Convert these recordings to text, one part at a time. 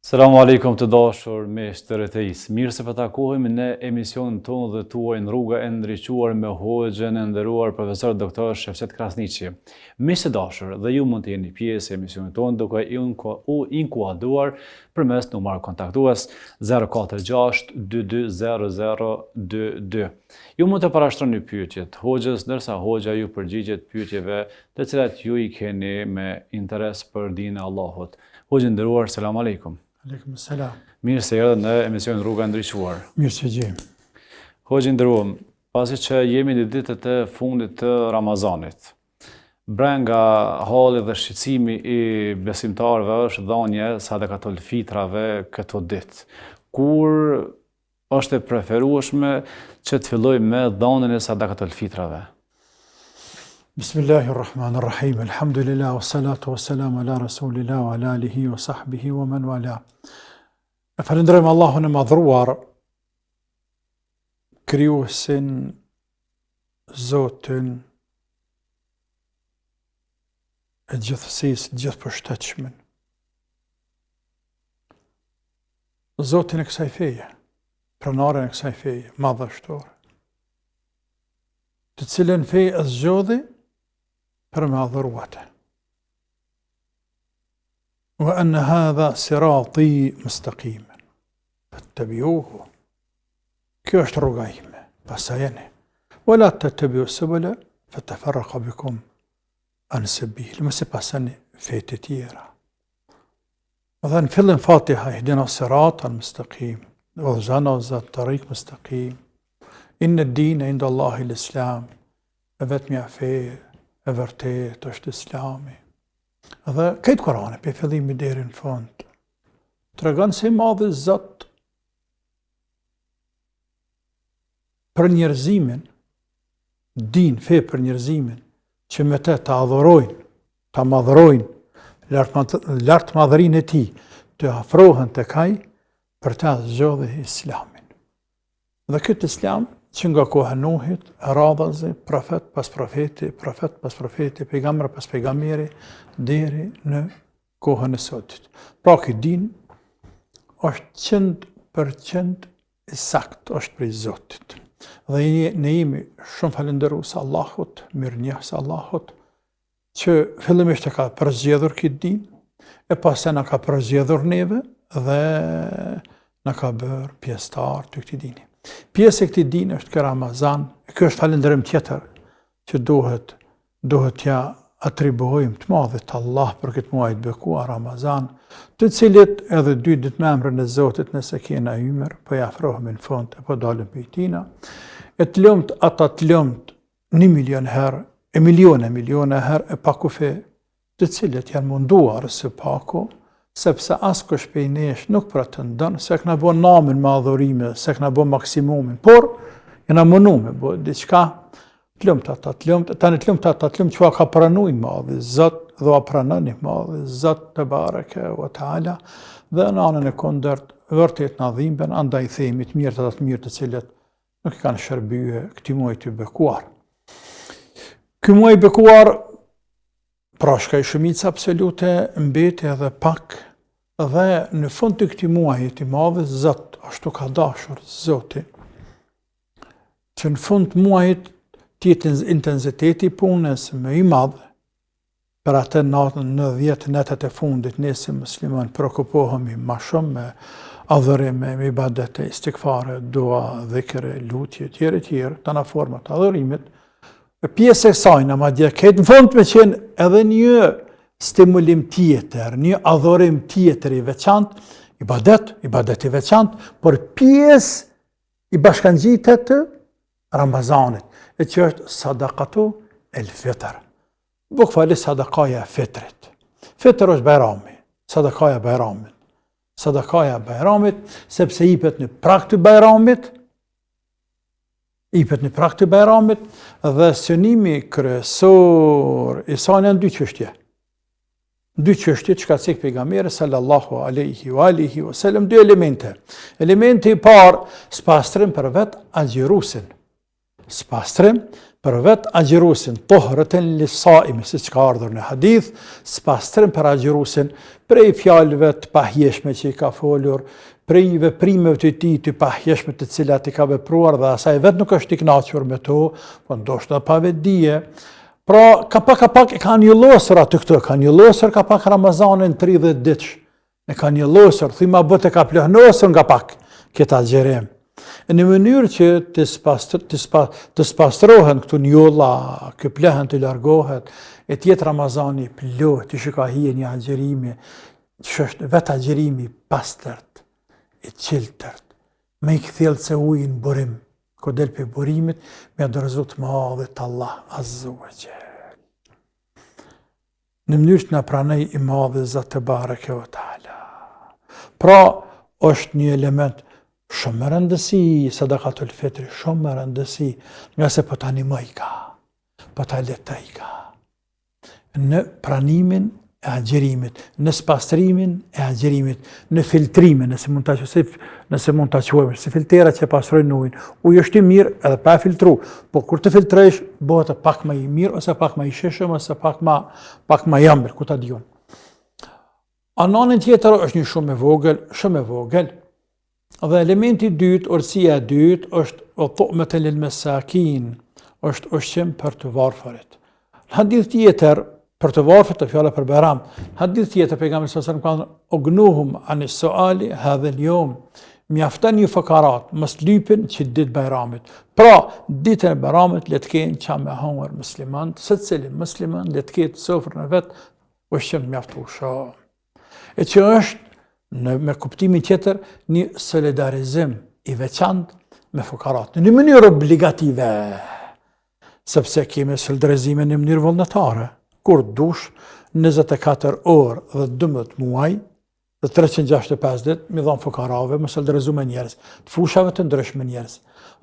Selamu alaikum të dashur miqtë e TI-s. Mirë se po takohemi në emisionin tonë dhe tuaj në rruga e ndriquar me hoxhën e nderuar profesor doktor Shefqet Krasniqi. Miqtë të dashur, dhe ju mund të jeni pjesë e emisionit tonë duke u inkuaduar përmes numrit kontaktues 046 22 0022. Ju mund të parashtroni pyetjet hoxhës, ndërsa hoxha ju përgjigjet pyetjeve të cilat ju i keni me interes për dinën e Allahut. Hoxhë nderuar, selam aleikum. Aleikum selam. Mirë se erdhët në emisionin Rruga e Ndriquar. Mirë se gjejmë. Hoxhë nderuar, pasi që jemi në ditët e fundit të Ramazanit, brenda halli dhe shqetësimi i besimtarëve është dhënia e sadakatul fitrave këto ditë. Kur është e preferueshme që të fillojmë me dhënien e sadakatul fitrave? Bismillahirrahmanirrahim. Alhamdulillah wa salatu wa salam ala rasulillah wa ala alihi wa sahbihi wa man wala. E falenderojmë Allahun e madhruar, krijuesin, Zotin e gjithësisë, gjithëpërshtatshëm. Zotin e kësaj feje, pronaren e kësaj feje, madhështore, të cilën feje e zgjodhi për me adhuruate. Wa anna hadha sirati mustaqiman fattabi'uhu. Kjo është rruga ime, pasajeni. Wala tattabi'u subula fatafarraqa bikum an sabil. Mos e pasani fejt e tjera. Dhe në fillim Fatiha, ihdina sirata al-mustaqim, udhëzana zat tariq mustaqim. Inna ad-dina inda Allahi l-Islam. E vetmja fe e vërtet është Islami. Dhe këtë Kurani, për fillimi deri në fund, tregon se i madhi Zot për njerëzimin, din, fe për njerëzimin, që me te të adhurojnë, të madhërojnë, lartë madhërinë e ti, të afrohen të kaj, për ta zgjodhi Islamin. Dhe këtë Islam, që nga koha Nuhit, radhazi, profet pas profeti, pejgamber pas pejgamberi, deri në kohën e sotit. Pra këtë din është 100% i sakt, është prej Zotit. Dhe ne jemi shumë falenderues Allahut, mirënjohës Allahut, që fillimisht e ka përzgjedhur këtë din, e pastaj na ka përzgjedhur neve dhe na ka bërë pjesëtar të këtij dini. Pjesë e këtij dini është ky Ramazan, ky është falënderim tjetër që duhet ja atribuojmë të madhit Allah për këtë muaj të bekuar Ramazan, të cilit edhe 2 ditë me emrin e Zotit nëse kena ymër, po ja afrohemi në fund apo dalim prej tina, e të lumt ata të lumt 1 milion herë, e miliona herë e pakufe, të cilit janë munduar së paku, sepse askush prej nesh nuk pretendon se këna bo namin me adhurime, se këna bo maksimumin, por jena mënu me bo diçka të lumt ata të lumt, tani të lumt ata të lumt që ka pranu i madhi Zot dhe a pranon i madhi Zot te bareke wa taala, dhe në anën e kundërt vërtet na dhimbën, andaj themi të mirët ata të mirë të cilët nuk i kanë shërbyer këtij muaji të bekuar. Ky muaj i bekuar pra shka i shumica absolute mbeti edhe pak, dhe në fund të këtij muaji të madh Zot ashtu ka dashur Zoti që në fund të muajit të jetë intensiteti i punës më i madh për atë natën në 10 netët e fundit ne si musliman preokupohemi më shumë me adhurime, me ibadete, istikfare, dua, dhikre, lutje, tjere, të në format të adhurimit. Pjesë e sajna, ma dje, këtë në fund me qenë edhe një stimulim tjetër, një adhurim tjetër i veçant, ibadet i veçant, por pjesë i bashkangjitet të Ramazanit, e që është sadakatu el fitr. Buk fali sadakaja fitrit. Fitr është bajrami, sadakaja bajramit. Sadakaja bajramit, sepse ipet në prak të bajramit, dhe synimi kryesor i saj janë 2 çështje. 2 çështje që ka cek pejgamberi sallallahu alaihi wa alihi wasallam, 2 elemente. Elementi i parë, spastrim për vet agjëruesin. Spastrim për vetë agjerusin, tohrëten lisaimi, si që ka ardhur në hadith, s'pastrim për agjerusin, prej fjalëve të pahjeshme që i ka folur, prej veprimeve të tij të pahjeshme të cilat i ka vepruar dhe asaj vetë nuk është i kënaqur me to, po ndoshta pa vetdije. Pra, ka pak e kanë njëllosur atë këtë, kanë njëllosur ka pak Ramazanin 30 ditësh, e kanë njëllosur, thima bët e ka plëhnosur nga pak këtë agjerim. Në mënyrë që të spastrohen këtu njolla, kë plehen të largohet, e tjetë Ramazani plot, të shika hije një agjerimi, që është vetë agjerimi pastërt, i qiltërt, me i këthjellë se ujë në burim, ko del për burimit, me dërëzut madhët Allah Azza wa Jall. Në mënyrë që në pranej i madhët Zot Bareke ve Teala. Pra, është një element shumë më rëndësi, sadakatul fitri, shumë më rëndësi, nga se po ta animoj ka, po ta letoj ka. Në pranimin e agjerimit, në spastrimin e agjerimit, në filtrimin, nëse mund ta quajmë, si filtera që pastrojnë ujin. Uji është i mirë edhe pa filtru, po kur të filtrojsh, bëhet pak më i mirë, ose pak më i shishëm, ose pak më i ëmbël, ku ta diun. Anën tjetër është një shumë e vogël, dhe elementi dytë, urësia dytë, është tu'matan lil masakin, është ushqim për të varfërit. Hadith tjetër, për të varfërit të fjala për Bajram, hadith tjetër pejgamberi sallallahu alajhi wasallam ka ugnuhum anis suali hadha al-yawm, mjafton ju fukarat, mos lypin që ditë Bajramit. Pra, ditën e Bajramit le të kenë çam me hëngër muslimanët, secili musliman le të ketë sofrën e vet ushqim të mjaftueshëm. E që është me kuptimin tjetër një solidarizim i veçantë me fukarat, në një mënyrë obligative, sepse kemi solidarizime në mënyrë vullnetare, kur dush 24 orë dhe 12 muaj dhe 365 ditë mi dhanë fukarave, me solidarizu me njerëz, të fushave të ndryshme njerëz.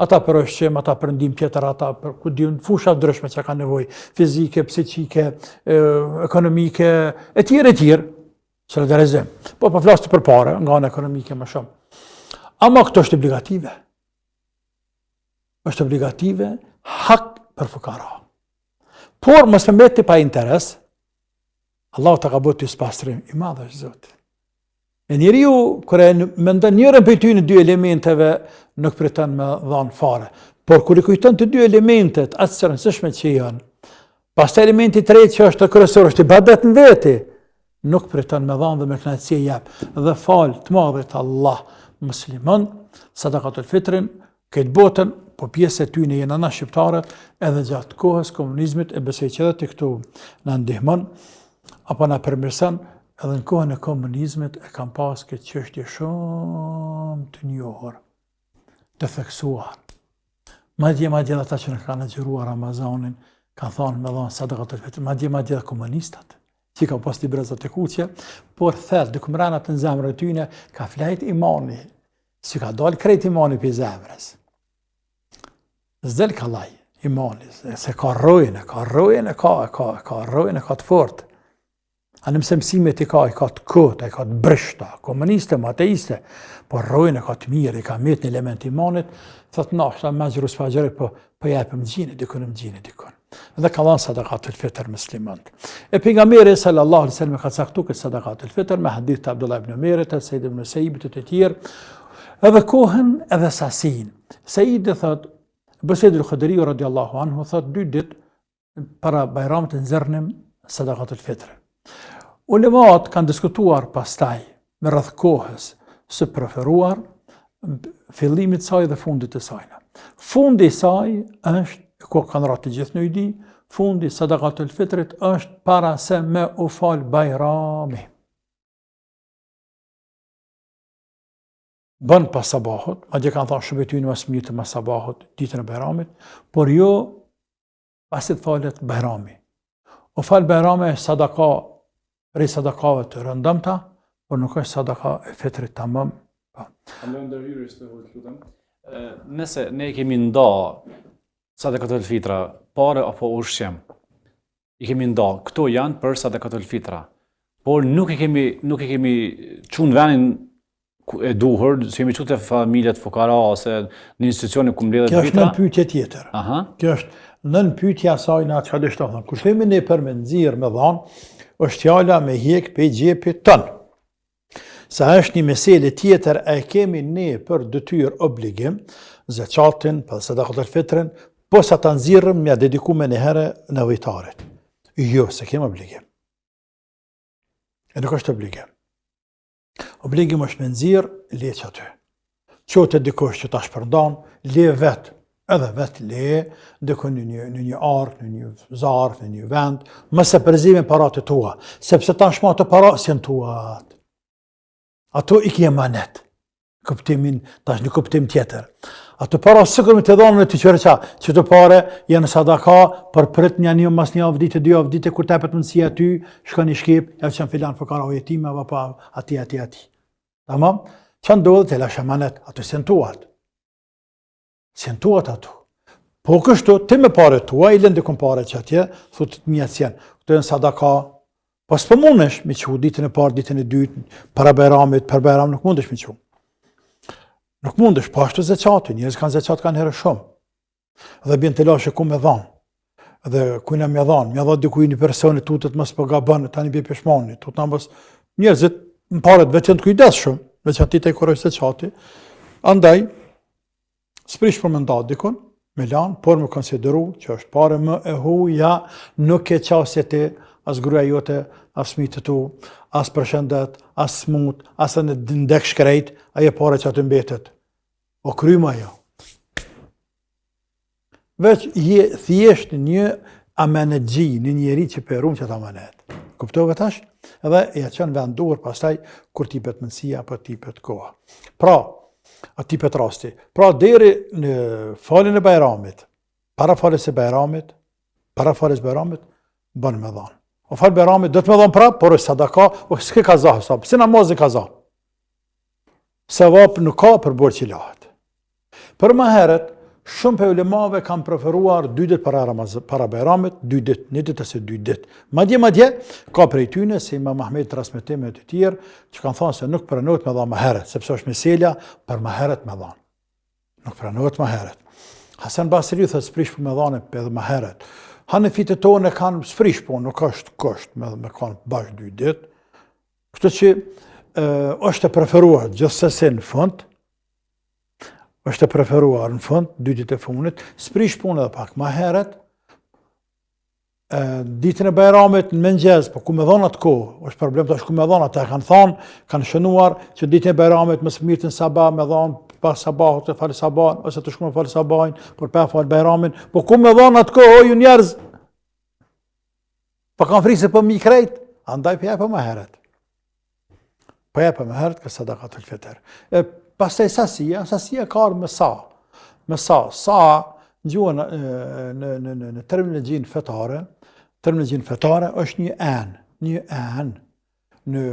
Ata për ushqim, ata për ndim tjetër, ata për fusha ndryshme që ka nevojë, fizike, psiqike, ekonomike, e tjerë. Solidarizim. Po flasë të përpare, nga në ekonomike më shumë. Ama këto është obligative. është obligative, hak për fukara. Por, mos me mbeti pa interes, Allahu të ka bëtë të spastrim, i madhe është Zotë. E njeriu, kërë mendon njërën për ty në dy elementeve, nuk priton me dhanë fare. Por, kër i kujton të dy elementet, atë së rëndësishme që janë, pas të elementi tretë që është të kryesor, është i badet në veti, nuk priton me dhanë dhe me kënaqësi jep. Dhe falë të madhët Allah musliman, sadakatul fitrin, këtë botën, po pjesë e ty në jenë ana shqiptarët, edhe gjatë kohës komunizmit, e besoj që edhe të këtu në ndihmon, apo në përmirëson, edhe në kohën e komunizmit e kam pas këtë çështje shumë të njohur, të theksuar. Madje dhe ata që në kanë agjëruar Ramazanin, kanë thonë me dhanë sadakatul fitrin, madje dhe komunistat, që ka pas të brezat e kuqe, por thellë, dëkumranat në zemrën e tyne, ka flajt imani, si ka dalë krejt imani për zemrës. Zdel ka laj, imani, se ka rojnë, ka të fort. A në mësimet i ka të këtë, i ka të brështa, komuniste, ateiste, por rojnë ka të mirë, i ka met një element imanit, thëtë nashta me gjërus pa gjëri, po jepëm gjine, dikun. Dhe ka dhanë sadakatul fitr muslimant. E pejgamberi sallallahu alaihi wasallam ka caktuar këtë sadakatul fitr me hadith të Abdullah ibn Umerit, Said ibn Musayyib të tjerë, edhe kohën edhe sasin. Said thot, Said al-Khudri radhiyallahu anhu thot 2 ditë para Bajramit nxerrnim sadakatul fitr. Ulemat kanë diskutuar pastaj me rreth kohës së preferuar, fillimit saj dhe fundit të sajna. Fundi saj është, ko kanë ratë të gjithë në i di, fundi sadakatul fitrit është para se me u fal Bajrami. Bën pas sabahut, madje kanë thënë shëbetyjnë mas mirë të mas sabahut, ditën e Bajramit, por jo pasit falet Bajrami. U fal Bajrami sadaka, prej sadakave të rëndëmta, por nuk është sadaka e fitrit tamam. Nëse ne kemi nda sadakatul fitra, pare apo ushqim, i kemi nda, këto janë për sadakatul fitra, por nuk e kemi qunë venin e duhur, se kemi qunë të familjet fukara, ose në institucionin ku mbledhet fitra. Kjo është në pyetje tjetër. Aha. Kjo është, nën pyetja e saj në atë çfarë do të thonë. Kur themi ne për me nxirr me dhon, është fjala me hjek pe xhepit ton. Sa është një meselë tjetër, e kemi ne për detyrë obligim, zakatin, për sadakatul fitrin, po sa ta nxirrim me dedikuar një herë nevojtarit. Jo, se kemi obligim. E nuk është obligim. Obligim është me nxirr leç aty. Qote dikush që ta shpërndan, le vetë, edhe vetë le, diku në një art, në një zarf, në një vend, mëse përzime parat e tua, sepse tashma të para si në tuat. Ato i kje manet, kuptimin, tash një kuptim tjetër. Ato para sikur me të dhonën e të qërëqa, që të pare janë sadaka, për prit një mas një avdite, 2 avdite, kur tepet mundësia ty, shka një shkip, ja që në filan fëkara o jetime, apo ati. Tamam? Që ndodhë të lashe manet, ato si në tuat. Si në tuat ato. Po kështu, ti me pare tua, i lëndi këm pare që atje, thutë të mjetë sjenë, këto janë sadaka, pas për mundesh me që ditën e parë, ditën e dytë, para bajramit, për bajram nuk mundesh me që. Nuk mundesh, pa ashtu zeqati, njerëz kanë zeqat kanë herë shumë. Dhe bjen të lashe ku me dhanë. Dhe kujna me dhanë, me dhanë dikuj një personi tutët mësë për gabanë, tani bje peshmani, tutët në mësë njerëzit në paret veçën të kujdes shumë, veçën ti të i koroj zeqati. Andaj, s'prish për më nda dikun, me lanë, por më konsideru që është pare më e huja, nuk e qasje ti, as gruja jote, as fëmijët tu, as përshëndet, as smut, as në ndek shkrejt, aje pare që atë mbetet. O kryma jo. Veç je thjesht një amenetgji, një njeri që përrum që të amenet. Kuptove tash? Edhe ja qënë vendur pastaj kur tipet mundësia, për tipet koha. Pra, a tipet rasti. Pra, deri në falin e bajramit, para falës e bajramit, bënë me dhanë. O falë bajramit, do të me dhanë prapë, por është sadaka, o s'ke kaza, si namaz e kaza. Sevap nuk ka për borë që lahet. Për më heret, shumë për ulemave kam preferuar 2 ditë para bajramit, 2 ditë, 1 ditë ose 2 ditë. Madje, ka prej tyne, se Imam Ahmed transmetime të tjerë, që kanë thonë se nuk pranohet me dhanë më heret, sepse është meselja për më heret me dhanë. Nuk pranohet më heret. Hasan Basri thot sprish për me dhanë edhe më heret. Hanefitët tonë kanë sprish, po nuk është kësht me kanë bashkë 2 ditë. Kështu që është e preferuar gjithsesi në fund, 2 ditë e fundit, sprish punë edhe pak më heret, ditën e bajramit në mëngjes, po ku me dhona të kohë, është problem të është ku me dhona, ata kanë thonë, kanë shënuar që ditën e bajramit mësë mirë të në sabah, me dhonë pas sabahut të falë sabahin, ose të shku me falë sabahin, për pa falë bajramin, po ku me dhona të kohë, o ju njerëz, po kanë frikë se për mi krejt, andaj për jepë më heret. Për jepë më heret, kësë sadakatul fitr. Pastaj sasia ka arë me sa. Sa gjuhën në terminologjinë fetare është një enë në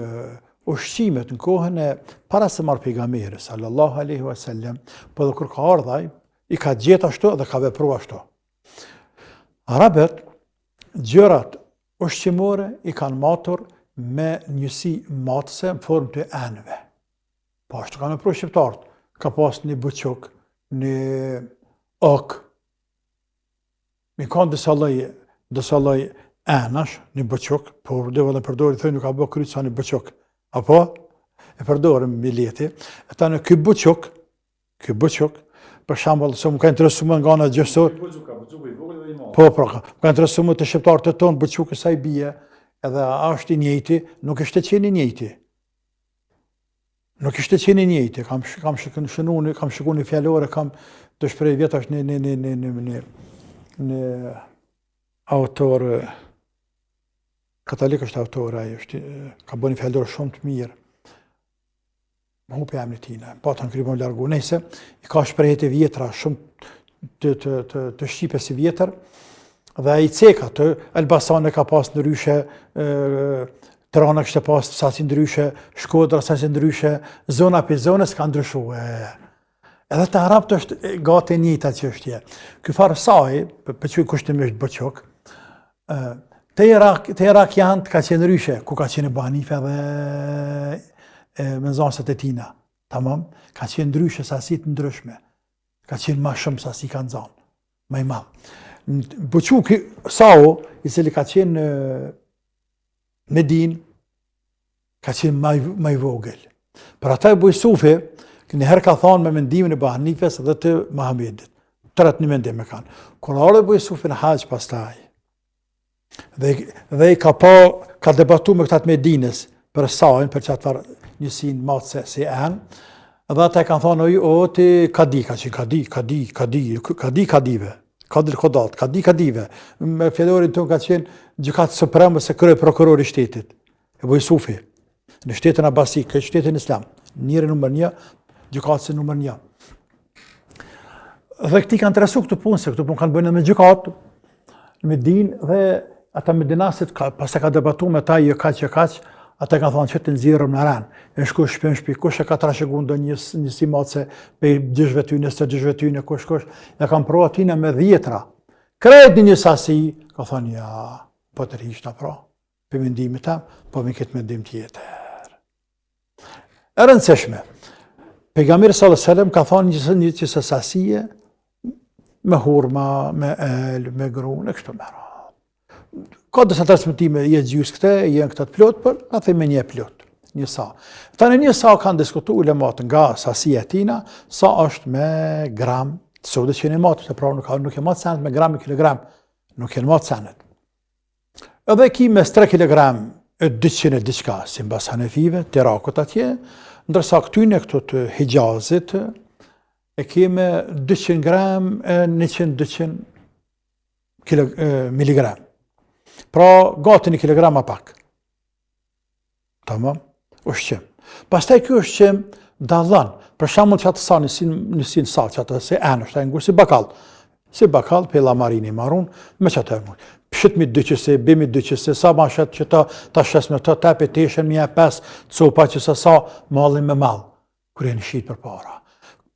ushqimet në kohën e para se marrë pejgamberi sallallahu alaihi wasallam, po dhe kur ka ardhaj, i ka gjetë ashtu dhe ka vepru ashtu. Arabët, gjërat ushqimore i kanë matur me njësi matëse në formë të enëve. Po ashtu kanë vepru shqiptarët, ka pas një buçuk, një ok, mi kanë disa lloj enash, një buçuk, po dhe përdori thënë nuk ka bë kryt sa një buçuk. Apo, e përdorëm bileti, e ta në ky buçuk, për shembull, se më ka interesu më nga në gjësor, po, më ka interesu më të shqiptarët të tonë, buçuk e sa i bie, edhe është i njëjti, nuk është të qenë i njëjti. Kam shikun një fjallore, kam të shprej vjetash në autor, katalik është autor, ka bërë një fjallore shumë të mirë. Më hupe jam në tina, pa të në krybon largu. Nëjse, i ka shprejhet e vjetra shumë të shqipe si vjetër, dhe i ceka të Elbasane ka pas në ryshe, Tirana kështë pas sasi ndryshe, Shkodra sasi ndryshe, zona për zonës ka ndryshu. Edhe të Arabët është gati njëta që është je. Ky farë saj, për që kushtimisht bëqok, të Irak janë të ka qenë ryshe, ku ka qenë Banife dhe menzanset e tina. Tamam? Ka qenë ndryshe sasit ndryshme. Ka qenë ma shumë sasi kanë zanë. Ma i madhë. Buçuki Sao, i cili ka qenë në Medinë, ka qenë më i vogël. Për ata Ebu Jusufi, njëherë ka thonë me mendimin e Ebu Hanifes dhe të Muhamedit. Tërat një mendim e kanë. Kur ardhi Ebu Jusufi në haqë pastaj, dhe i ka debatu me këtat Medines për Sain, për që atëfar njësin matë se enë, dhe ata e kanë thonë, o ti kadi, ka qenë kadive. Kadri Kodat, kadive. Me fjallorin tonë ka qenë gjykatë supremë se krye prokurori i shtetit. Ebu Jusufi, në shtetin Abasi, këtë shtetin Islam, njëri numër 1, gjykatësi numër 1. Dhe këti kanë interesu këtë punë, se këtë punë kanë bëjnë me gjykatë, me din, dhe ata medinasit, pas e ka debatu me ta, kaq, ata kanë thonë që të nxirrëm në ranë. E shku shpi, kush e ka trashëguar ndonjë njësi matëse pe gjyshve tyne, së gjyshve tyne, kush, ja kanë prova tina me 10. Krejt një sasi, ka thonë, ja, po të rishta pra, për mendimit tam, po me këtë mendim tjetër. E rëndësishme, pejgamberi sallallahu alajhi wasallam ka thonë një qësë sasije, me hurma, me el, me grun, e kështu me radhë. Ka disa transmetime, je gjysë këte, jenë këtë të plot, për në thejme një plot, një sa. Tani një sa kanë diskutu ulemat nga sasia e tina, sa është me gram, të sotë që një matë, se pra nuk e matë senet me gram e kilogram, nuk e matë senet. Edhe ki mes 3 kilogram e 200 e diqka, si mbas Hanefive, të Irakut atje, ndërsa këtyne këtu të Hijazit, e keme 200 gram e 100-200 miligram. Pra, gati 1 kilogram a pak. Tamam? Ushqim. Pastaj kjo ushqim dallon. Për shembull që atë sa njësin sa, që atë se enë është e ngurë si bakal. Si bakal, pela marini marun, me që atë e mund. Pshit mi 200, bimi 200, sa ma shetë që ta shes me të, tepe teshen, mi e 5, copa që sa mallin me mall. Kër e në shqit për para.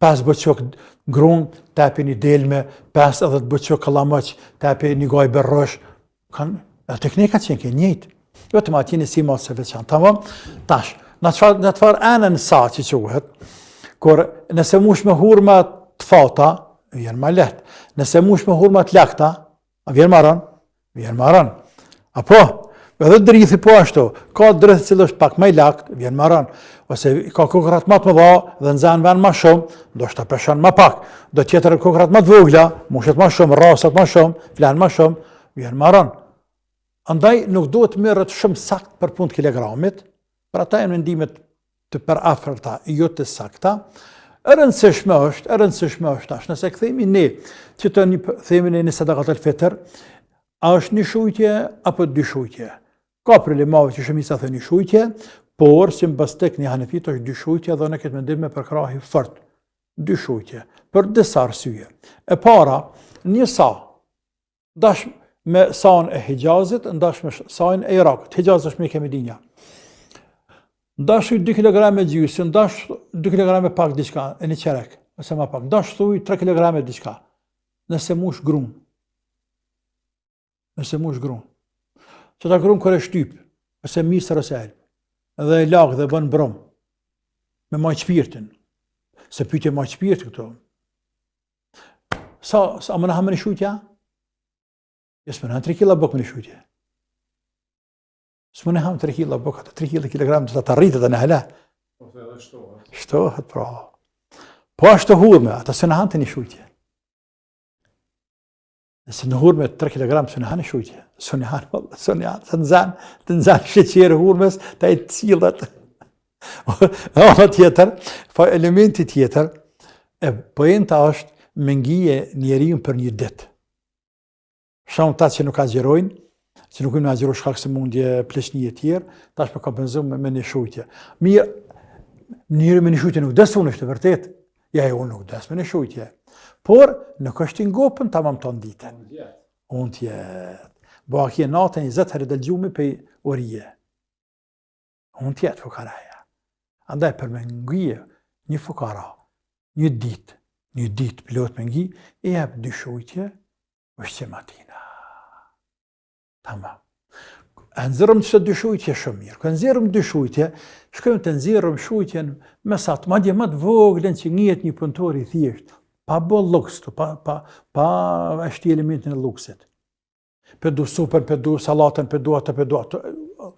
5 bëqok grun, tepe një delme, 5 edhe bëqok kalamëq, tepe një gaj berrosh. Teknika që në njëjtë. Jo të ma tjeni si matë se veçanë. Tamam? Tash, në të farë enën sa që quhet, kur nëse mush me hurma të fata, vjen ma letë. Nëse mush me hurma të lakta, vjen maran? Vjen maran. Apo? Edhe drithi po ashtu, ka drithi cilë është pak me lakt, vjen maran. Ose ka kokrat ma të më dha dhe nëzanë ven ma shumë, do shta peshan ma pak. Do tjetër kokrat ma të vogla, mushet ma shumë, rasat ma shumë, flan ma shumë, vjen maran. Andaj nuk duhet merret shumë sakt për punë të kilogramit, për ata e mendimet të përafërta, jo të sakta. E rëndësishme është tash, nëse këthejmi ne, që të themi ne në sadakat al-fitr, a është një shujtje apo 2 shujtje? Ka problemave që shumica thënë një shujtje, por si mbas tek një Hanefit është 2 shujtje dhe në këtë mendim me përkrahi fort. 2 shujtje, për disa arsye. E para, një sa, dash me saën e Hijazit, ndash me saën e Irakut. Hijaz është me Kemedinja. Ndash 2 kg e gjysë, ndash 2 kg e pak diçka, e një qerek, ose ma pak. Ndash thuj 3 kg e diçka. Nëse mush grun. Që ta grun kër e shtyp, ose misër ose elb, edhe e lagë dhe bën brom, me maj qpirtin. Se pyetje maj qpirt këto. Sa më në hamë një shujtja? Jesë më në 3 kila bok më një shujtje. Së më në hamë 3 kila bok, 3 kg të të rritë dhe në hele. Ose edhe shtohet. Shtohet, pra. Po ashtë të hurme, ata së në hamë të një shujtje. Nëse në hurme 3 kg së në hamë një shujtje. Së në hamë, të nëzanë sheqerë hurmes, të e të cilët. Ona tjetër, elementi tjetër, pojenta është mengije njerijun për një ditë. Shumë ta që nuk agjerojnë, që nuk në agjeru shkak se mundje pleqnije tjerë, ta është për kompenzum me një shujtje. Mirë, njëri me një shujtje nuk desë unë është të vërtet, ja e unë nuk desë me një shujtje. Por, nuk është të ngopën, ta më më tonë ditën. Unë tjetë. Bo a kje natën 20 herë dhe gjumi për orije. Unë tjetë fukaraja. Andaj për me ngije një fukara, një ditë pilot me ngi, e jep 2 shujtje, është që matina. Tamam. E nëzirëm që 2 shujtje shumë mirë. Kë nëzirëm 2 shujtje, shkojmë të nëzirëm shujtjen me satë, madje më të voglen që njihet një punëtor i thjesht. pa bo luks, pa eshti elementin e luksit. Për du super, për du salatën, për du atë.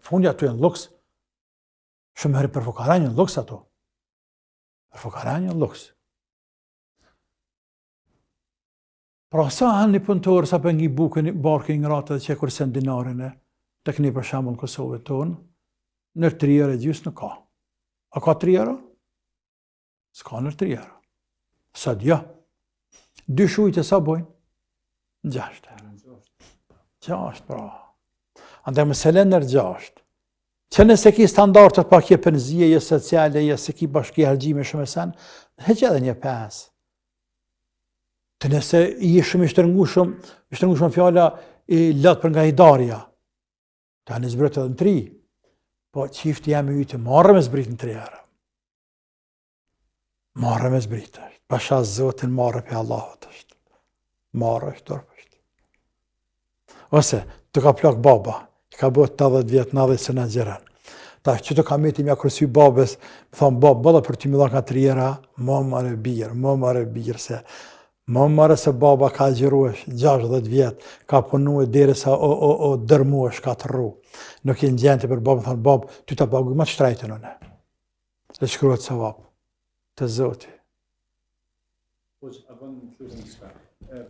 Fundja ato janë luks. Shumë herë për fukaran janë luks ato. Për fukaran janë luks. Pra sa hanë një punëtorë, sa për një bukën, barkën një ratë dhe që kërsen dinarin e të këni për shambull në Kosovë tonë, nër 3 euro gjysë në ka. A ka 3 euro? S'ka nër 3 euro. Sa d'ja. 2 shujtë e sa bojnë? 6. 6, pra. Andaj më selen nër 6. Që nëse ki standartët pa kje pënzije, je sociale, je se ki bashki hargjime shumë e sen, heq edhe një 5. Të nëse i shumë i shtërngu fjalla i latë për nga hidarja, të anë zbret edhe në 3, po qifti jam i të marrë me zbrit në 3 euro. Marrë me zbrit është. Pasha zotin marrë për Allahot është. Marrë është tërpë është. Ose, të ka plak baba, i ka bët 80 vjetë, 90 së në gjeren. Ta që të ka meti mja kërësy babes, më thonë, baba për ty më dha ka 3 euro, më marë birë, se më marë se baba ka gjiruesh 60 vjetë, ka punu e dere sa o dërmuesh, ka të rru. Nuk i në gjente për babë, më thonë, babë, ty të pagu, ma të shtrajten une. Dhe shkruat sa vapë, të zoti. A bën të lutem diçka.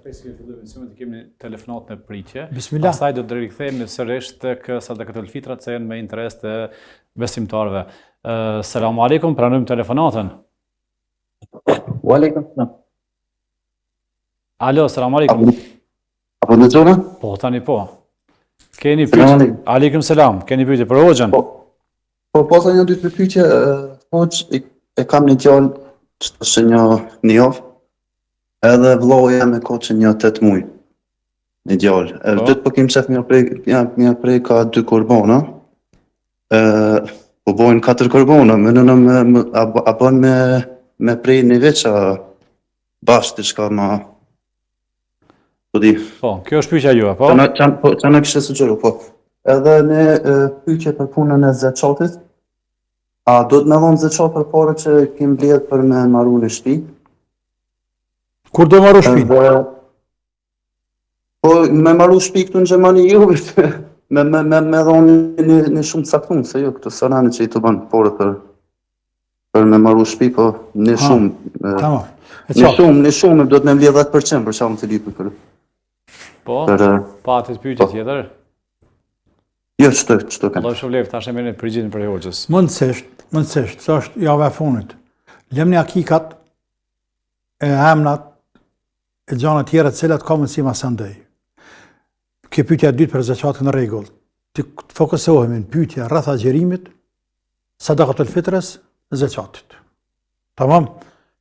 Presim të fillojmë emisionin, kemi telefonat në pritje. Bismillah. Pastaj do të rikthehemi sërish tek sadakatul fitrat që janë me interes të besimtarëve. Selam aleikum, pranojmë telefonatën. Wa alaikum salam. Alo, selam aleikum. Apo në zona? Po, tani po. Keni pyetje? Aleikum selam. Keni pyetje për Hoxhën? Po sa një dytë pyetje, Hoxh, e kam një djalë që është një javë, edhe vllau jam e ka që një 8 muaj. Një djalë. Dytë po kim qef një prej ka 2 korbona. Po bojnë 4 korbona, a bën me prej një veqa bashkë të shka ma... Po di. Po, kjo është pyetja juaj, po? Qa në kështë sugjeru, po. Edhe në pyetje për punën e zeqatit, a do të me dhonë zeqat për pare që kim bledh për me maru në shtëpi? Kur do maru shtëpinë? Po, me maru shtëpi këtu në Gjermani jo, me dhonë një shumë caktuar, se jo, këtu sarani që i të banë pare për me maru shtëpi, po një shumë. Tamam. Një shumë, do të me mbledh 10% për qamë të lipë për. Po, patit pyetje tjetër? Jo, qëto kanë. Allah shpëlef, tash e merrni përgjigjen për Hoxhës. Mundësisht, sa është java e funit. Lemni akikat e emnat e gjana tjera të cilat ka mundësi ma sëndej. Kjo pyetja e dytë për zeqatin në rregull. Të fokusohemi në pyetja rreth agjerimit, sadakatul fitrës, zeqatit. Tamam?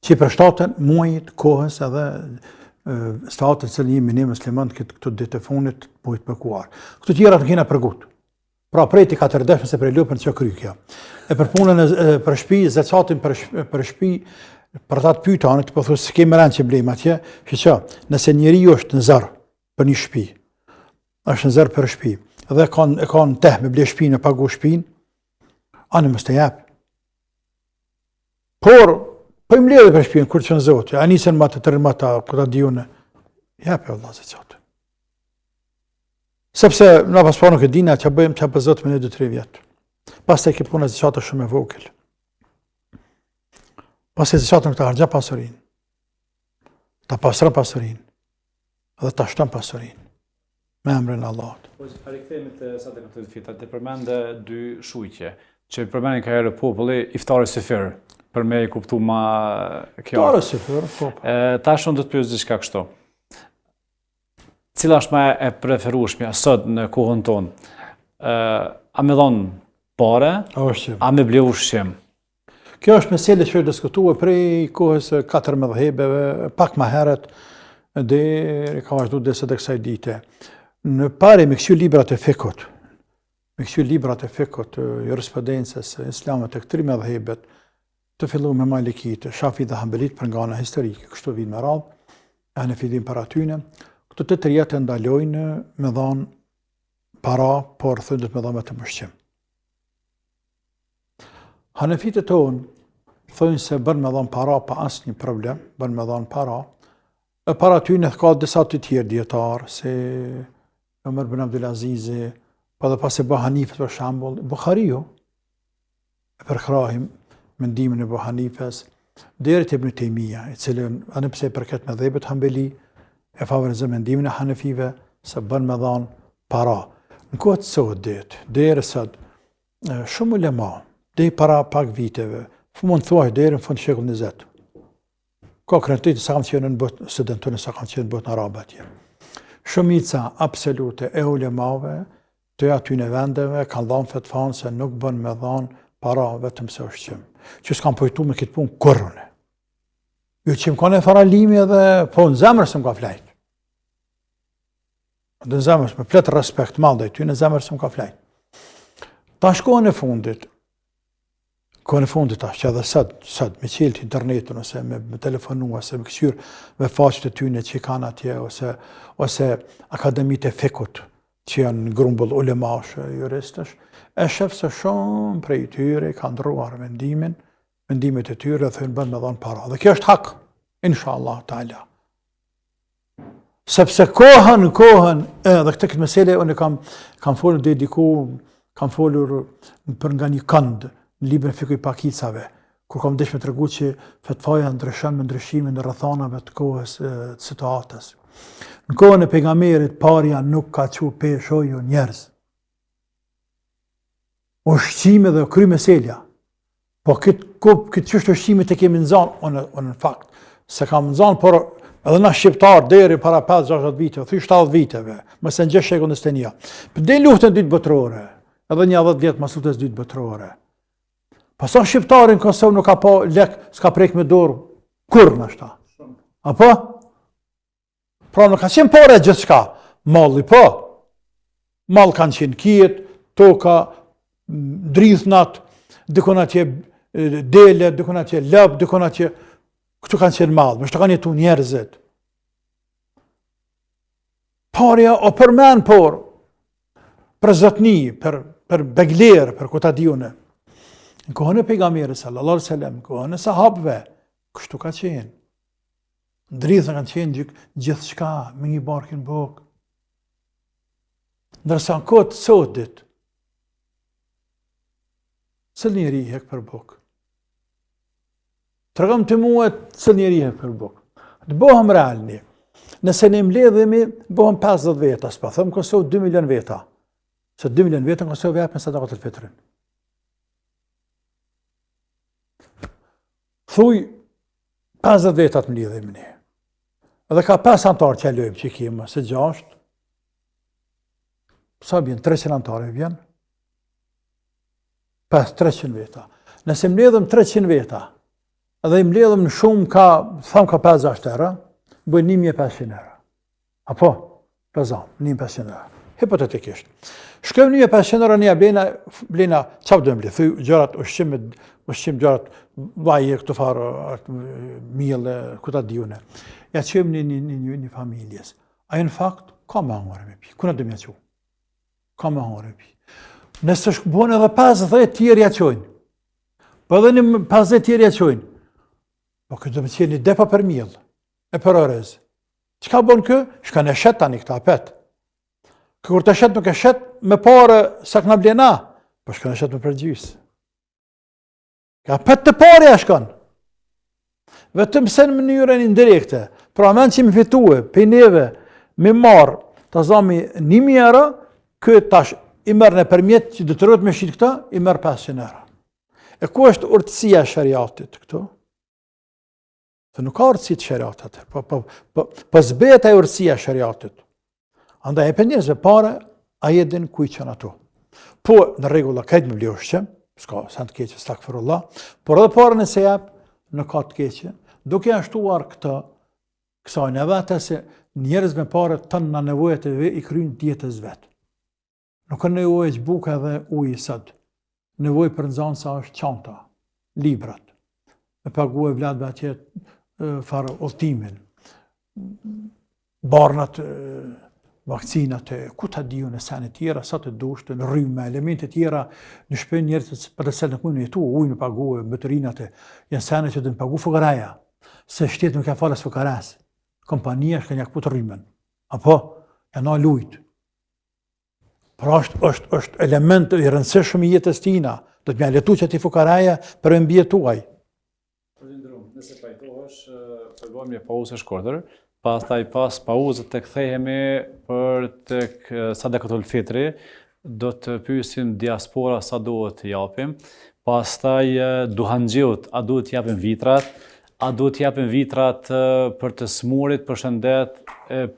Që i përshtaten muajit, kohës edhe statët që jemi ne musliman këto ditë e funit mujt përkuar. Këto tjera të kena përgut. Pra prej të 4 se prej lupën që kry kjo. E për punën për shtëpi, zeqatin për shtëpi, për ta të pyetën, po thosë s'kemë rënë që blejmë atje, që nëse njeriu është në zër për një shtëpi, është në zër për shtëpi, dhe ka në teh me ble shtëpinë, e pagu shtëpinë, anë mos të jap. Por po i mbledh për shtëpinë kur çon Zoti, a nisën më të tërmata kur ta diunë. Japë Allah zeqat. Sepse na pas po nuk e dina ç'a bëjmë ç'a për Zot me 2-3 vjet. Pastaj ke puna zeqat shumë e vogël. Pastaj zeqat nuk ta harxha pasurinë. Ta pasron pasurinë. Dhe ta shton pasurinë. Me emrin e Allahut. Po rikthehemi te sadakatul fitrat, të përmendë 2 shujtje, që përmendin ka herë populli iftari sifir. Për me i kuptu ma kjo. Iftari sifir, po. Tash unë do të pyes diçka kështu. Cila është më e preferueshmja sot në kohën tonë? A me dhon pare, a me ble ushqim? Kjo është meselë që diskutuar prej kohës 4 mëdhëbeve, pak më herët deri ka vazhduar deri tek kësaj dite. Në pare me këto librat e fikut. Me këto librat e fikut, jurisprudencës islame tek 3 mëdhëbet, të fillu me Malikit, Shafi dhe Hanbelit për nga ana historike, kështu vinë me radhë, e në fillim para tyne, këto të tërja të ndalojnë me dhanë para, por thëndet me dhanë me të mëshqim. Hanefitët tonë, thënë se bërë me dhanë para pa asë një problem, bërë me dhanë para, E para tyne ka disa të tjerë djetarë, se Omer bin Abdulazizi, pa dhe pas e Abu Hanifës për shambull, Bukhariu, e përkrahim mendimin e Abu Hanifës, deri te Ibn Taymija, i cili anë pse përket mëdhëbet Hanbeli, e favorizon mendimin e Hanefive se bën me dhanë para. Në kohët sot deri sot, shumë ulema, deri para pak viteve, mund të thuaj deri në fund shekullit 20. Ka kreditë sa kanë qenë në botë studentonë, sa kanë qenë në botën arabe atje. Shumica absolute e ulemave të aty në vendeve kanë dhënë fetvan se nuk bën me dhanë para vetëm se është qim. Që s'kam pojtu me këtë punë kurrën. Jo që më kanë faralimi edhe, po në zemër se më ka flajt. Në zemër, me plot respekt madh ndaj ty, në zemër se më ka flajt. Ta shkohën e fundit, tash që edhe sot me qelë të internetin, ose me telefonu, ose me këqyr me faqet e tyne që i kanë atje, ose akademit e fikut që janë grumbull ulemash, juristësh, e shef se shumë prej tyre kanë ndruar mendimet e tyre dhe thënë bën me dhanë para. Dhe kjo është hak, inshallah ta'ala. Sepse kohën, dhe këtë mesele, unë kam folur dhe diku, kam folur për nga një kënd, në librin e Fikuj Pakicave, kur kam desh me tregu që fetvaja ndryshon me ndryshimin e rrethanave të kohës të situatës. Në kohën e pejgamberit parja nuk ka çu peshoju njerëz. Ushqime dhe kry meselja. Po këtë çështë ushqimit e kemi nxanë, në fakt, se kam nxanë, por edhe na shqiptar deri para 5-60 viteve, thuj 70 viteve, mëse në 6 shekull në për dhe luftën dytë botërore, edhe një 10 vjet mas luftës dytë botërore. Paso shqiptarin Kosovë nuk ka po lek, s'ka prek me dorë, kur në shta. Apo? Pra nuk ka qenë pore gjithë shka. Malli po. Mall kanë qenë kijet, toka, drithnat, dikon atje dele, dikon atje lëp, dikon atje... Këtu kanë qenë mall, më shtë kanë jetu njerëzit. Parja o përmen por, për zotni, për begler, për këta diune. Në kohën e pejgamberit sallallahu alaihi wasallam, në kohën e sahabëve, kështu ka qenë. Ndrithën kanë qenë gjithçka me një barkë në bokë. Ndërsa në kohët sotit, cëll njeri hek për bokë. Tregom të mua cëll njeri hek për bokë. Të bohëm realni. Nëse ne mbledhemi, bohëm 50 veta, s'pa thëmë Kosovë 2 milion veta. Se 2 milion veta në Kosovë japën sadakat e fitrin. Thuj, 50 vetat më lidhemi ne. Edhe ka 5 antarë që e lojmë që i kemë, se 6. Sa bjen? 300 antarë e bjen? 300 veta. Nëse më lidhëm 300 veta, edhe më lidhëm në shumë ka, thamë ka 5-6 euro, bëjnë 1.500 euro. Apo? Pezam, 1.500 euro. Hipotetikisht. Shkojmë 1.500 euro një blena, qap dojmë bli? Thuj, gjërat, ushqim gjërat, vaje, këtu farë, mjëllë, këta diune. Ja qëmë një familjes. A në fakt, ka me hangore me pi. Kuna dëmë ja qo? Ka me hangore me pi. Nëse shkëbon edhe 50 tjerë ja qojnë. Po edhe një 50 tjerë ja qojnë. Po këtë dëmë qenë një depa për mjëllë. E për orez. Qka bon kë? Shka në shet tani këta apet. Kur të shet nuk e shet me pare sa këna blena. Po shka në shet me përgjysë. Ka pet të pare a shkon. Vetëm se në mënyrën indirekte. Pra men që mi fitue, pe neve, mi marë, të zami 1.000 euro, këtë tash i mërë në përmjet që dëtërët me shqitë këta, i mërë 500 euro. E ku është urtësia shariatit këtu? Dhe nuk ka urtësi të shariatit, po zbeta e urtësia shariatit. Andaj e për njëzve pare, a jedin ku i qënë ato. Po në regula këtë më bljoshqem, s'ka sa të keqe, stakfirullah, por edhe pare nëse jep, nuk ka të keqe, duke ashtuar kësaj në vete se njerëz me pare tënë në nevojët e i krynë djetës vetë. Nuk ka nevojë që buka dhe ujë sëtë. Nevojë për nëzanë sa është qanta, librat, me pagu e vladëve atje farë ultimin, barnat, vakcinat, ku ta diju në sene tjera, sa të dushtë, në rrymë me elemente tjera, në shpen njerët për të selë në kujnë jetu, ujë në pagu, mbëtërinat, janë sene që dhe në pagu fukaraja, se shtetë nuk e falës fukaras. kompania shka një këput rrimen. Apo, janë lujt. Pra është element i rëndësishëm i jetës tina. Do të mja letu që ti fukaraja për e mbje tuaj. Nëse pajtohesh, përgojmë një pauzë e shkurtër, pastaj pas pauzës të kthehemi për tek sadakatul fitri, do të pyesim diaspora sa duhet të japim, pastaj duhanxhiut, a duhet të japim vitrat, a duhet të japim vitrat për të smurit, për shëndet,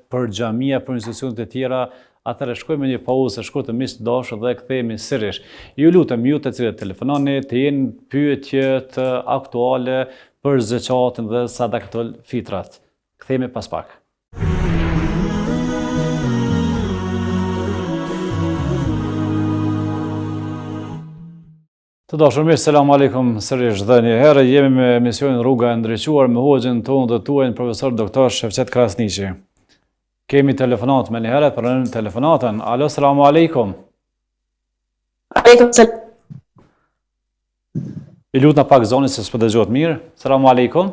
për xhamia, për institucionet e tjera. Atëherë shkojmë një pauzë e shkurtër miq të dashur dhe kthehemi sërish. Ju lutem ju të cilët telefononi të jenë pyetjet aktuale për zeqatin dhe sadakatul fitrat. Kthehemi pas pak. Të dashur miq, selam aleikum sërish dhe një herë jemi me emisionin Rruga e Ndriçuar me hoxhën tonë dhe tuajin profesor doktor Shefqet Krasniqi. Kemi telefonat me një herë, përënëm telefonatën. Alo, selamu alaikum. Aleikum selam. I lutë në pak zoni se s'po dëgjohet mirë. Selamu alaikum.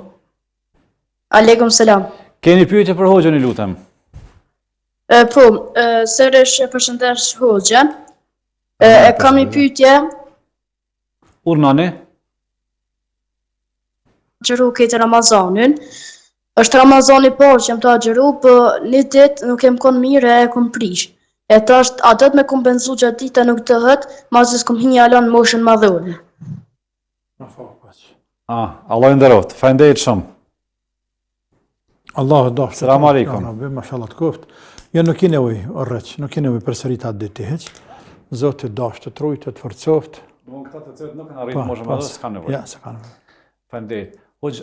Aleikum selam. Keni pyetje për hoxhën, i lutem. Po, sërish e përshëndesh hoxhën. Kam një pyetje. Urnani. Xhiru këtë Ramazanin. Është Ramazani parë që jam të agjeru, për një ditë nuk jem konë mire e kom prish. E të është, a do të me kompenzu gjatë dita nuk të hëtë, mazës kom hinja alon moshën madhore. Allah i nderoft, faleminderit shumë. Allah e dashur. Selamu alaikum. Mashallah të koft. Jo nuk i nevoj, orreq, nuk i nevoj përsërit atë ditë heq. Zotë të dashur, të trujtë, të forcoft. Këta të cilët nuk kanë arritur moshën madhore, s'kan nevojë. Ja, s'kan nevojë. Faleminderit. Hoxh,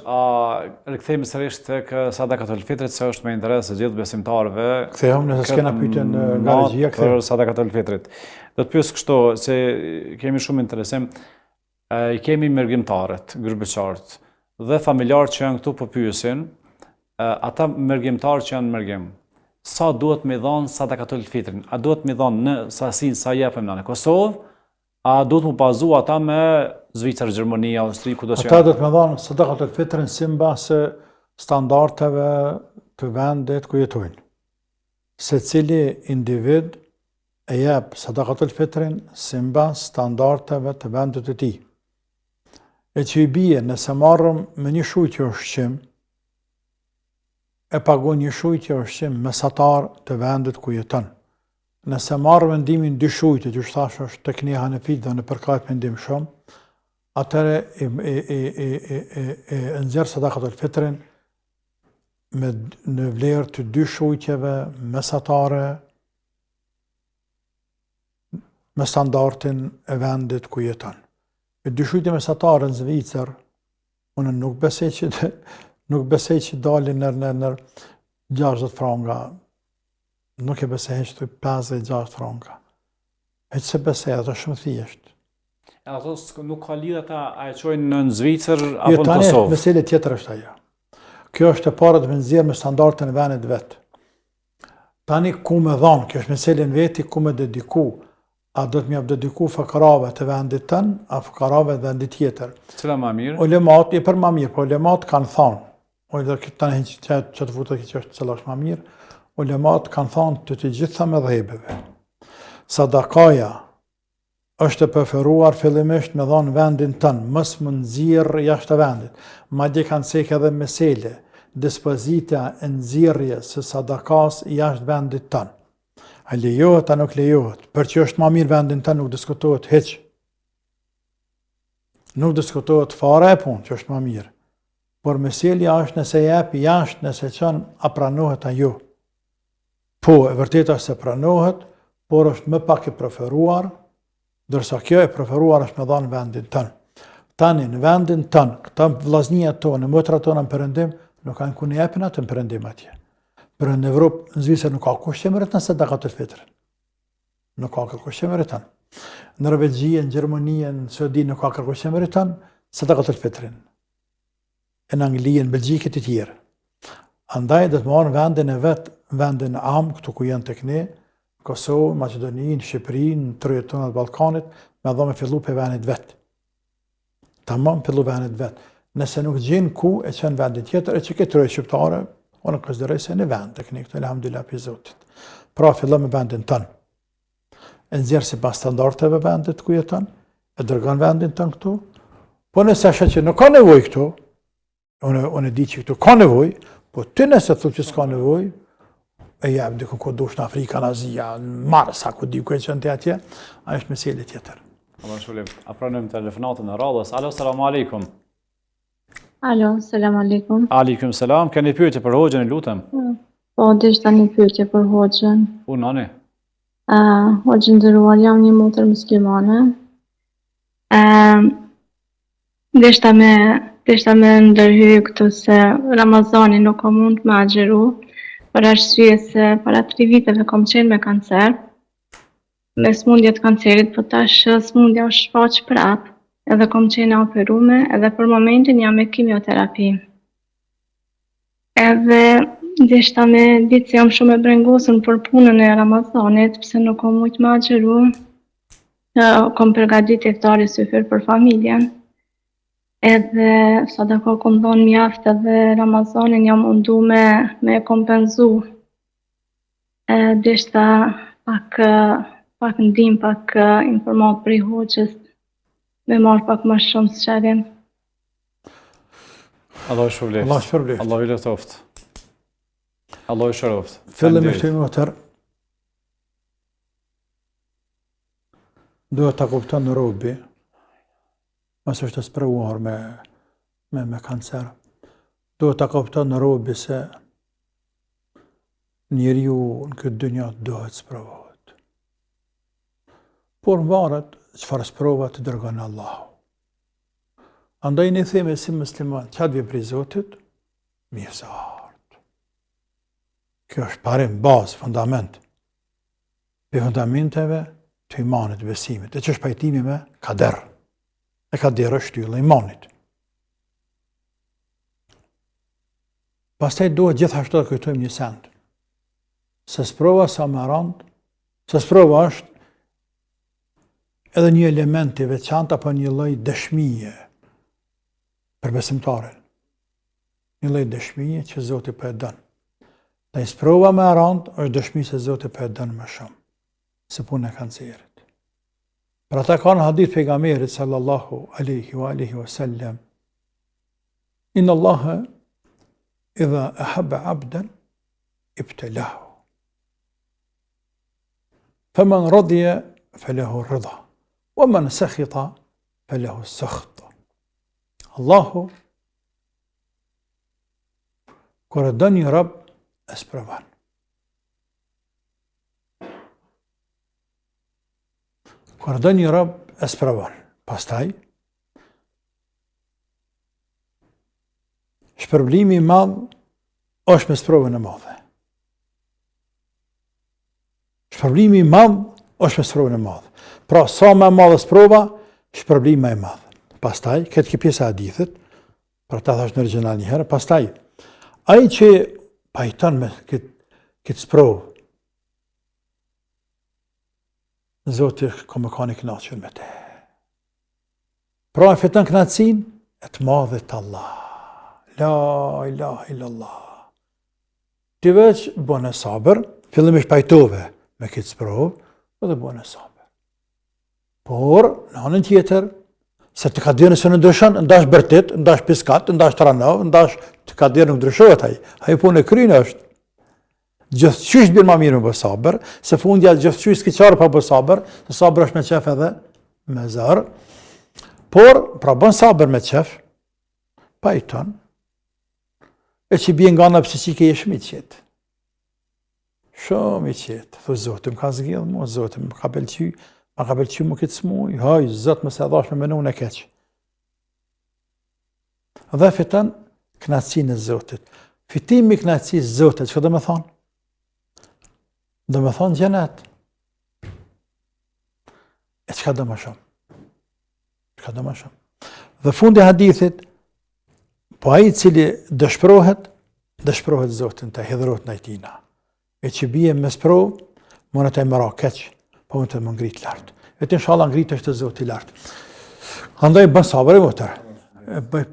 rikthehemi sërish tek sadakatul fitrit, se është me interes të gjithë besimtarëve. Kthehëm nëse s'kena pyetjen nga regjia, për sadakatul fitrit. Do të pyes kështu, se kemi shumë interesim. I kemi mërgjimtarët, grybëqarët, dhe familjarët që janë këtu po pyesin, ata mërgjimtarë që janë mërgjim, sa duhet me dhanë sadakatul fitrin? A duhet me dhanë në sasinë sa jepëm në Kosovë? A duhet mu bazu ata me Zvicër, Gjermani, Austri, kudo që janë? Ata duhet me dhanë sadakatul fitrin si mbase standardeve të vendit ku jetojnë. Se cili individ e jep sadakatul fitrin si mbas standardeve të vendit të tij. E që i bie nëse marrëm me një shujtje ushqim, e pagon një shujtje ushqim mesatar të vendit ku jeton. Nëse marrë vendimin dy shujtje, që thash është tek ne Hanefit dhe në përkajt mendim shumë, atëre e nxjerr sadakatul fitrin në vlerë të dy shujtjeve mesatare me standardin e vendit ku jeton. E dy shujtje mesatare në Zvicër, unë nuk besej që dalin nër 60 franga, nuk e besej që të 50-60 franga. E që se besej, ato shumë thjesht. E ato nuk ka lidhë ata a e qojnë në Zvicër apo në Kosovë? Tani, mesele tjetër është ajo. Kjo është e para të me nxjerrë me standardin e vendit vetë. Tani ku me dhanë, kjo është mesele në veti, ku me dediku. A do të më jap dediku fakarave të vendit tën, a fakarave të vendit tjetër. Cila më mirë? Ulemat, për më mirë, po ulemat kanë thonë, tani që të futet që është cila është më mirë, ulemat kanë thonë të gjitha mëdhëbeve. Sadakaja është e preferuar fillimisht me dhanë vendin tën, mos më nxjerr jashtë vendit. Madje kanë cekë edhe mesele, dispozita e nxjerrjes së sadakas jashtë vendit tën. A lejohet, a nuk lejohet. Për që është ma mirë vendin të nuk diskutohet heq. Nuk diskutohet fare e punë që është ma mirë. Por meselja është nëse jep jashtë, nëse qënë a pranohet a jo. Po, e vërtet është se pranohet, por është më pak e preferuar, dërsa kjo e preferuar është me dhanë vendin tënë. Tani, në vendin tënë, këta vllaznia tonë, motrat tonë në përëndim, nuk kanë ku në jepin atë në përëndim atje. Për në Evropë, në Zvicër nuk ka kush që mërit në sadakatul fitrin. Nuk ka kush që mërit në. Në Norvegji, në Gjermani, në Suedi nuk ka kush që mërit në sadakatul fitrin. Në Angli, në Belgjikë të tjerë. Andaj dhe të marrë vendin e vetë, vendin e amë, këtu ku janë tek ne, Kosovë, Maqedoni, Shqipëri, në tërë tonat Ballkanit, me dho me fillu për vendit vetë. Tamam fillu vendit vetë. Nëse nuk gjenë ku e qenë vendin tjetër, e që këtë tërë shqiptare, Unë konsideroj se në vend të këni këtu, elhamdulillah për Zotit. Pra fillon me vendin tënë. E nxjerr sipas standardeve vendit ku jeton, e dërgon vendin tënë këtu. Po nëse asha që nuk ka nevojë këtu, unë e di që këtu ka nevojë, po ty nëse thua që s'ka nevojë, e jep diku ku dush në Afrika, në Azia, në Mars, ku di ku e qënë të atje, a është meselë tjetër. Allah shpëlim. A pranojmë telefonatën e radhës. Alo, selamu alaikum. Alo, selam aleikum. Aleikum selam. Keni pyetje për hoxhën, lutem? Po, deshta një pyetje për hoxhën. Nani. Hoxhë nderuar, jam një motër muslimane. Deshta me ndërhyj këtu se Ramazani nuk ka mund me agjeru, për arsye se para 3 viteve kam qenë me kancer, me smundje të kancerit, po tash smundja është shfaq prap, edhe kam qenë operume, edhe për momentin jam me kimioterapi. Edhe deshta me ditë se jam shumë e brengosur për punën e Ramazanit, pse nuk kam mujt me agjeru, kam përgatit iftari syfir për familjen. Edhe sadaka kom dhonë mjaft edhe Ramazanin jam mundu me kompenzu. Deshta pak ndim, pak informat për i hoqës, me marrë pak më shumë së qarim. Allah shpërblet. Allah shpërblet. Allah i lëtoft. Allah i shëroft. Fillim e shtemi atër, duhet ta kupton në robi, mësë është të sprevuar me kancer, duhet ta kupton në robi se njeriu në këtë dynja duhet sprevohet. Por në varet çfarë sprova të dërgon Allahu. Andaj ne themi si musliman, çfarë vjen prej Zotit, mirë se ardh. Kjo është parim, bazë, fundament. Për fundamenteve të imanit, besimit, e që është pajtimi me kader. E kader është shtylla e imanit. Pastaj duhet gjithashtu të kujtojmë një send. Se sprova sa më rand, se sprova është edhe një element i veçantë apo një lloj dëshmie për besimtarin. Një lloj dëshmie që Zoti po e don. Dhe sprova më rand është dëshmi se Zoti po e don më shumë se puna e kancerit. Për ata ka në hadith pejgamberit sallallahu alaihi wa sallam, inna Allaha idha ahabba abdan ibtalahu. فمن رضي فله الرضا ومن سخط فله السخط. Allahu kur e don një rob e sprovon. Kur e don një rob e sprovon. Pastaj shpërblimi i madh është me sprovën e madhe. Shpërblimi i madh është me sprovën e madhe. Pra sa më e madhe sprova, shpërblimi më i madh. Pastaj, këtë pjesa e hadithit, për ta thash në origjinal një herë, pastaj, ai që pajton me këtë sprovë, Zoti ka më kanë kënaqur me te. Pra e fiton kënaqësinë e të madhe të Allah. La ilaha illallah. Ti veç bën sabër, fillimisht pajtove me këtë sprovë, dhe bën sabër. Por në anën tjetër, se të kaderën se në ndryshon, ndash bërtit, ndash piskat, ndash tranov, ndash të kaderën nuk ndryshohet ai. Ai punë e krynë është. Gjithçysh bën më mirë me bë sabër, se fundja gjithçysh s'ke çfarë pa bë sabër, se sabër është me qef edhe me zor. Por pra bën sabër me qef, pajton. E që bjen nga ana psikike je shumë i qetë. Shumë i qetë. Thë Zoti më ka zgjidhur mua, Zoti më ka pëlqyer më këtë smuj, haj, Zot më se dhash me menun e keq. Dhe fiton kënaqësinë e Zotit. Fitimi i kënaqësisë së Zotit, çfarë do të thonë? Do të thonë xhenet. E çka do më shumë? Çka do më shumë? Dhe fundi i hadithit, po ai i cili dëshpërohet Zotin të hidhrohet ndaj tina. E që bie me sprovë, mund të mëra keq, po mund të më ngrit lart. E të inshallah ngrit është Zoti lart. Andaj bën sabër e votër.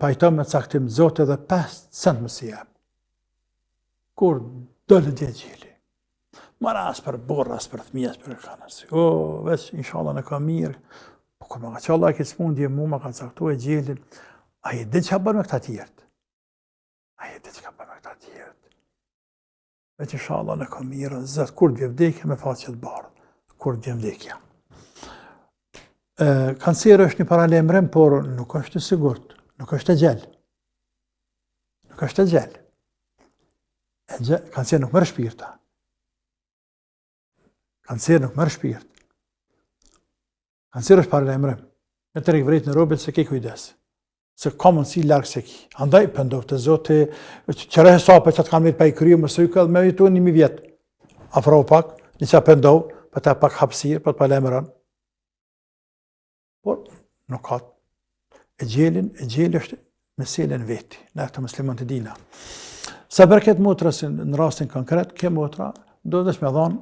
Pajton me caktim Zotit dhe 5 cent më si jap. kur dole dje gjeli. Mara as për borë, as për thmi, as për kanës. O, veç, inshallah në ka mirë. Po, kur më ka që Allah e këtë smundje mu, më ka caktu e gjelin, a i dhe që ka bërë me këta tjertë. Veç inshallah në ka mirë, zëtë, kur dhje vdekja me faqet bardhë. Kur dhje vdekja. Kanceri është një paralemrem, por nuk është e sigurt, nuk është e gjellë. Nuk është e gjellë. Kanceri nuk merr shpirta. Kanceri nuk merr shpirt. Kanceri është paralemrem. Në të rikëvrit në robet se ke kujdes. Se ka mundësi largë se ki. Andaj, pëndof të zote, qëre hesape që të kam mirë pa i kryo, mësë ju këllë me vitu 1.000 vjetë. Afro pak, një që pëndof, për ta pak hapsirë, për të paralemrem. Por, nuk ka. E gjeli është meselën veti, në këtë muslimon të dina. Sa për këtë motrës, në rastin konkret, ke motra, do dhe me dhanë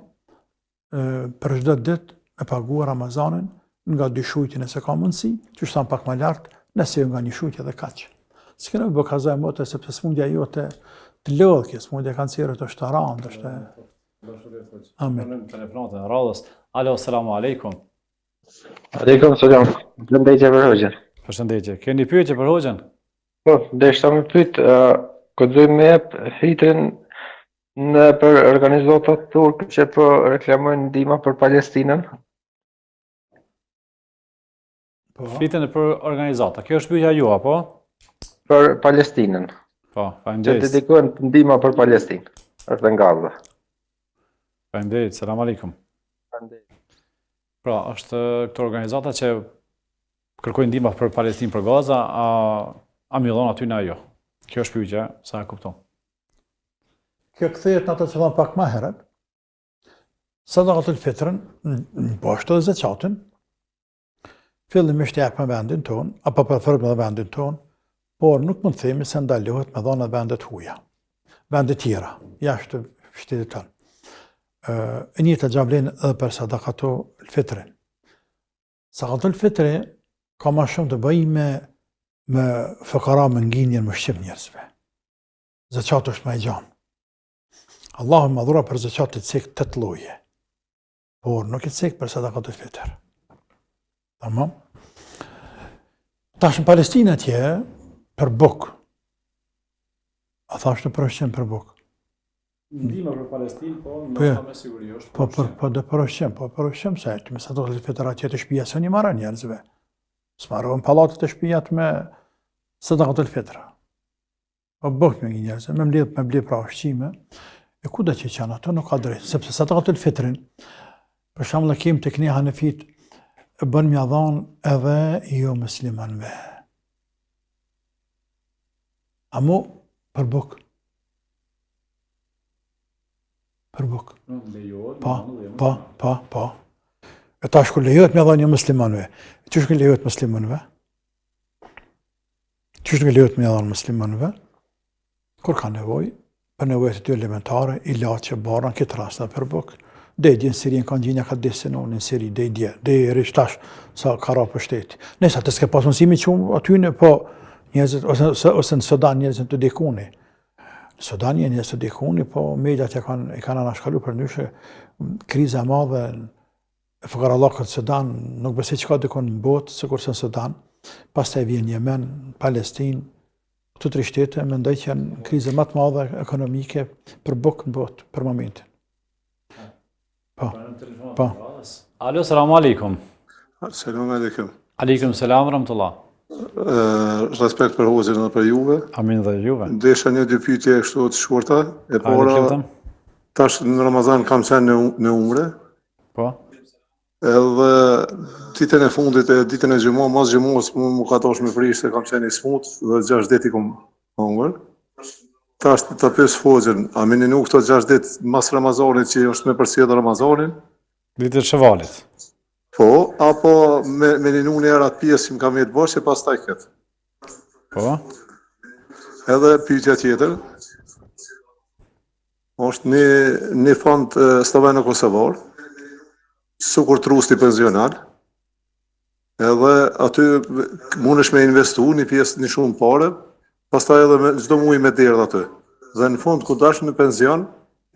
për çdo ditë me pagua Ramazanin nga 2 shujtje nëse ka mundësi, që shtan pak më lartë, nëse nga 1 shujtje dhe kaq. S'kena me bëkazaj motrë, sepse smundja jote të lodhë kjo, smundja kancerit është të randë, është... Amin. Telefonat e radhës. Alo, selamu alaikum. Aleikum selam. Përshëndetje për hoxhën. Përshëndetje. Keni pyetje për hoxhën? Po, deshta më pyet, guxojmë me jep hitrin për organizatat turke që po reklamojnë ndihma për Palestinën? Fitën e për organizata. Kjo është pyetja juaj, po? Për Palestinën. Po, Që faleminderit. dedikojnë ndihma për Palestinë. Është nga Gaza. Faleminderit. Selam aleikum. Pra, është këto organizata që kërkojnë ndihmë për Palestinë, për Gaza, a millon aty në ajo? Kjo është pyetja, sa e kupton. Kjo kthehet në ato që thonë pak më herët. Sadakatul fitrën, po ashtu edhe zakatin, fillimisht jep me vendin ton, apo përfër me vendin ton, por nuk mund të themi se ndalohet me dhënë vendet huaja. Vende tjera, jashtë shtetit tonë. E një të gjavlin edhe për sadakatul fitrën. Sadakatul fitrën ka ma shumë të bëj me fëkara më nginjen më shqip njerëzve. Zakat është më e gjanë. Allahu më dhura për zakat të cek 8 lloje, por nuk e cek për sadakatul fitr. Tamam? Tash në Palestinë atje, për buk. A thashtë për ushqim për buk? Ndihma për Palestinë, po, me siguri është. Për ushqim se me sadakatul fitr atje të shtëpia se një marrë njerëzve. S'marrën pallatet të shtëpiat me sadakatul fitr. Po buk me njerëzve, me mbledh pra ushqime. E ku da që qanë ato nuk ka drejtë, sepse sadakatul fitrën, për shembull kem tek ne Hanefit, bën mja dhanë edhe jo muslimanëve. Amo për buk. Për buk. Pa. E tash kur lejohet mja dhanë jo muslimanëve. Çish që lejohet muslimanëve? Çish që lejohet mja dhanë muslimanëve? Kur ka nevojë, për nevojët e ty elementare, ilaçe, barën, këtë rasta për buk. Dedje në Sirin kanë gjinja ka desinon në Siri, dedje, rishtash, sa ka ra për shteti. Nësa të s'ke pas mësimi që aty në, po njerëzit, ose në Sudan njerëzit të dikuni. Në Sudan njerëzit të dikuni, po mediat e kanë anashkallu për nyshe, kriza madhe, e fukarallakët Sudan, nuk besoj që ka dikon në botë, sikur se në Sudan, pastaj vjen Yemen, Palestinë, këto 3 shtete mendoj që janë krize më të madhe ekonomike për bukë në botë për momentin. Po. Alo, selamu alaikum. Selam aleikum. Aleikum selam, rahmatullah. Respekt për hoxhën dhe për juve. Amin dhe juve. Desha 1-2 pyetje kështu të shkurta. E Hajde, para, lutem. tash në Ramazan kam qenë në umre, Po. edhe ditën e fundit e ditën e gjumon, mas gjumos mu ka tash me prish se kam qenë i smut dhe 6 ditë i kom hongër. Tash të pyes hoxhën, a meni nuk këto 6 ditë mas Ramazanit që është me përcjell Ramazanin? Ditë e Shevalit. Po, apo me ninu një erat pjesë që më kam jetë bërë që pas taj këtë. Po. Edhe pyetja tjetër, është një fond sloveno-kosovar, sukur trusti pensional, edhe aty mundesh me investu një pjesë një shumë pare, pastaj edhe çdo muaj me derdh aty. Dhe në fund, kur dash në penzion,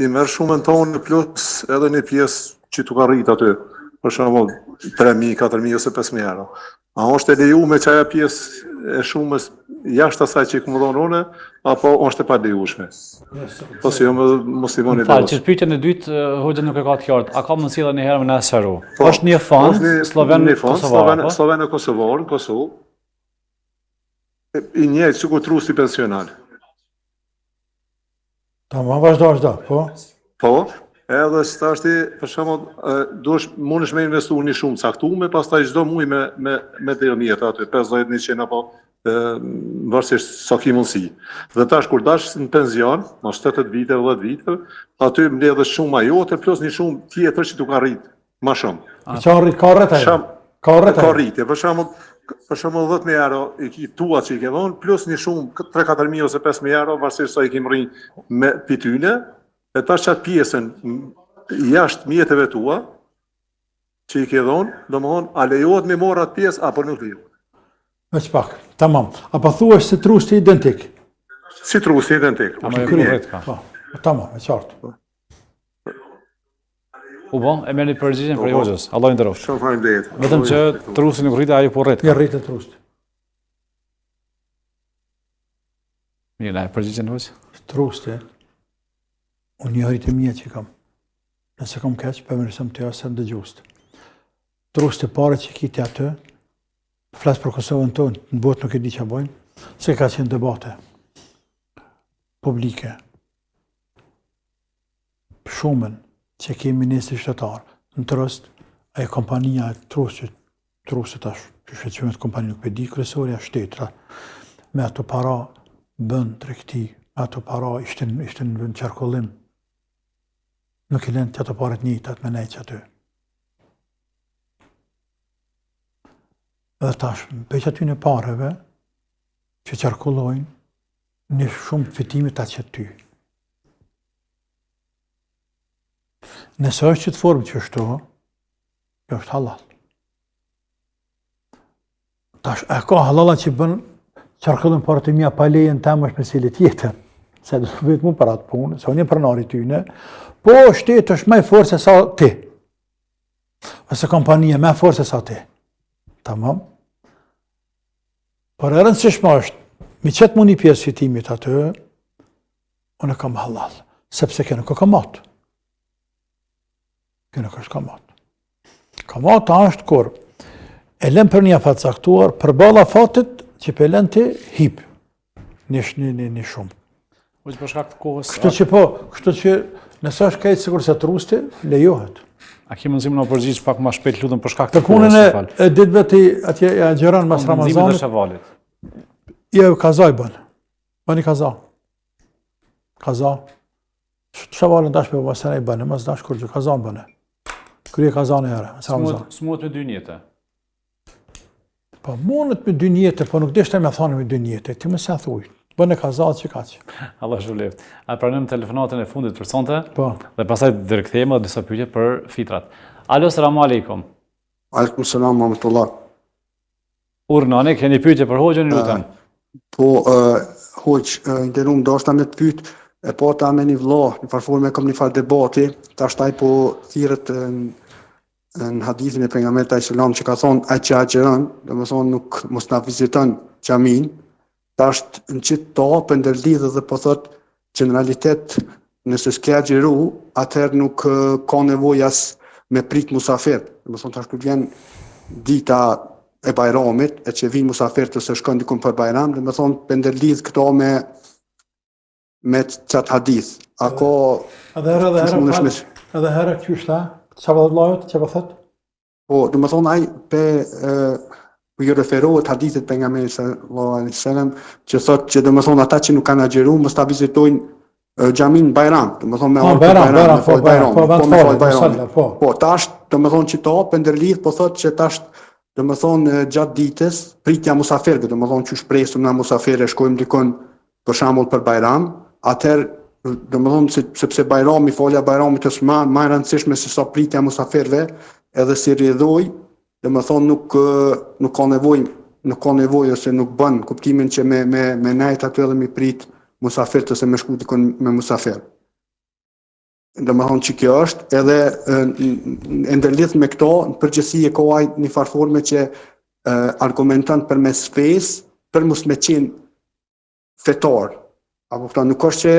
i merr shumën tonë plus edhe një pjesë që tu ka rrit aty. Për shembull, 3.000, 4.000 ose 5.000 euro. A është e leju me çaja pjesë e shumës jashtë asaj që i ku më dhonë une, apo është e palejueshme? Po si jo mos i bëni Falë, dos. që pyetjen e dytë, hoxha nuk e ka të qartë. A ka mundësi edhe një herë me na sqaru? Është një fond sloven kosovar, apo? Sloven kosovar, në Kosovë. I njëjtë sikur trusti pensional. Tamam, vazhdo, po. Po, edhe që thashti, për shembull, mundesh me investu një shumë caktuar, pastaj çdo muaj me dërmjet aty 50-100 apo varësisht sa ki mundësi. Dhe tash kur dash në penzion, mas 8 vite, 10 vite, aty mbledhesh shumë jote plus një shumë tjetër që tu ka rrit më shumë. Ka rrit ajo. Ka rritje, për shembull 10.000 euro i ki tua që i ke dhënë, plus një shumë 3-4.000 ose 5.000 euro, varësisht sa i kim rrinë me pityne, e tash qatë pjesën jashtë mjeteve tua, që i ke dhënë, domethënë, a lejohet me marr atë pjesë apo nuk lejohet? Veç pak, tamam. Apo thuash se trusti identik? Si trusti identik. Ama e korrekt ka. Po, tamam, e qartë. U bon, e merrni përgjigjen për hoxhës. Allah i nderoft. Shumë faleminderit. Vetëm që trusti nuk rritet, ajo po rrit. Ja rritet trusti. Mirë, na e përgjigjen hoxh. Trusti, unë një rritë mija që kam. Nëse kam keq, për më rësëm të jasë në dëgjust. Trusti pare që kiti atë, flasë për Kosovën tonë, në botë nuk e di që bojnë, se ka qenë debate publike. Shumën që kemi ministri shtetarë, në trëst, e kompania e trustit tash, që shqeqimet kompani nuk për di, kryesorja shtetra, me ato para bën tregti, ato para ishten në qarkullim, nuk i lënë që ato paret njëjtat me nejtë që aty. Edhe tash, bëjtë aty në pareve, që qarkullojnë, një shumë fitimi ta që ty. Nëse është që të formë që është kjo është halal. Tash, e ka halala që bën qarkullën parët e mija pa lejen temë është me sile tjetër, se do të vetë mu për atë punë, se unë një pronari tyne, po shtetë është me forë se sa ti, ose kompanija me forë se sa ti. Tamam? Por e rëndësishma është, mi qëtë mu një pjesë fitimit atë, unë e kam halal, sepse kjo nuk o kamat. Kjo nuk është kamat. Kamata është kur e lën për një fat caktuar, për balla fatit që për lën të hip, një shumë. Hoxh për shkak të kohës. Kështu që nëse është kajtë sikur se trusti, lejohet. A ke mundësi më na përgjigj pak më shpejt lutem për shkak të Të punën e ditëve të atje e agjeron mas Ramazanit. Shavalit. Jo, kaza i bën. Bani kaza. Kaza. Shavalin dash për vasana i bën, mas dash kur që kaza bën. Krye kazan e herë, mas Ramazan. Smuhet me 2 njete. Po mundet me 2 njete, po nuk deshte me thonë me 2 njete, ti më se thuj. Bën e kaza që ka që. Allah shuleft. A pranojmë telefonatën e fundit për sonte? Po. Dhe pastaj dërkthehemi disa pyetje për fitrat. Alo, selam aleikum. Aleikum selam, Mametullah. Urnane, keni pyetje për hoxhën, lutem. Po, hoq, nderum, do është me të pyet, e pata me një vëlla, në farforme kam një farë debati, tash taj po thirret në hadithin e pejgamberit alayhis salam që ka thonë ai që agjeron, domethënë nuk mos na viziton xhamin, tash në qitë to për ndërlidhë dhe po thot që në realitet nëse s'ke agjeru, atëherë nuk ka nevojë as me prit musafir. Domethënë tash kur vjen dita e Bajramit, e që vinë musafir të se shkon dikun për Bajram, domethënë për ndërlidh këto me qatë hadith. A ka... Edhe herë qyshta, që vë dhëllajot, që vë thët? Po, domethënë ai ju referohet hadithet pejgamberit sallallahu alaihi wasallam që thotë që domethënë ata që nuk kanë agjeruar mos ta vizitojnë xhamin Bajram, domethënë me Bajram. Po, tash domethënë që to për ndërlidh po thotë që tash domethënë gjatë ditës pritja musafirëve, domethënë që shpresëm na musafirë shkojmë dikon për shembull për Bajram, atëherë domethënë sepse Bajrami, folja Bajramit është më e rëndësishme se sa pritja musafirëve, edhe si rrjedhoj, domethënë nuk ka nevojë ose nuk bën kuptimin që me nejt aty edhe mi prit musafir ose me shku dikon me musafir. Dhe më thonë që kjo është, edhe e ndërlidh me këto, në përgjithësi e ka një farforme që argumenton përmes fesë, për mos me qenë fetar. Apo këta nuk është që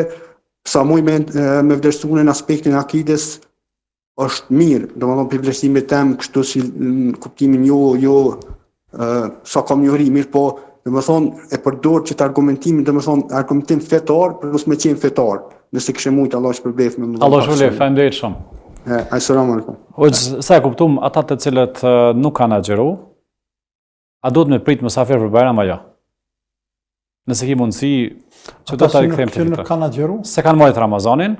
sa muj me vlerësu në aspektin akides është mirë, do më thonë për vlerësimit tem, kështu si në kuptimin sa kam njohuri mirë, po do më thonë e përdor që të argumentimin, do më thonë argumentim fetar, për mos me qenë fetar. Nëse kështë mujtë, Allah që përbef me më Allah shpëlbef, faleminderit shumë. Assalamu alaikum. Hoxh, sa e kuptum, ata të cilët nuk kanë agjeru, a do të me prit musafir për Bajram ajo? Nëse ki mundësi, që do të rikthejmë të fitë. Nuk kanë agjeru? Se kanë marrë Ramazanin,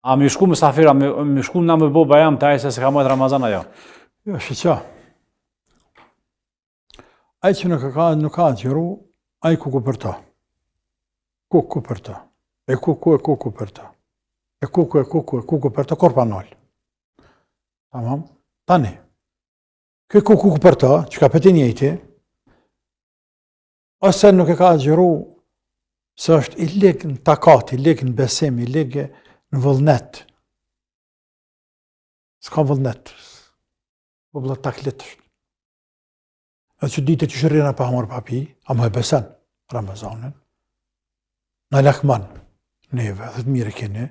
a mi shku musafir, a mi shku na me bo Bajram të ajse se ka marrë Ramazan ajo? Jo, shiqa. Ai që nuk ka agjeru, ai kuku për ta. Kuku për ta. E kuku për ta. E kuku për ta, kur pa nalë. Tamam? Tani. Kjo kuku për ta, që ka pëti njëjti, ose nuk e ka agjeru, se është i ligë në takat, i ligë në besim, i ligë në vullnet. S'ka vullnet. Po bëllë taklit është. Edhe që ditë që shërina pa hamar papi, a më e besen Ramazanin, në lakman, neve, dhe të mire keni,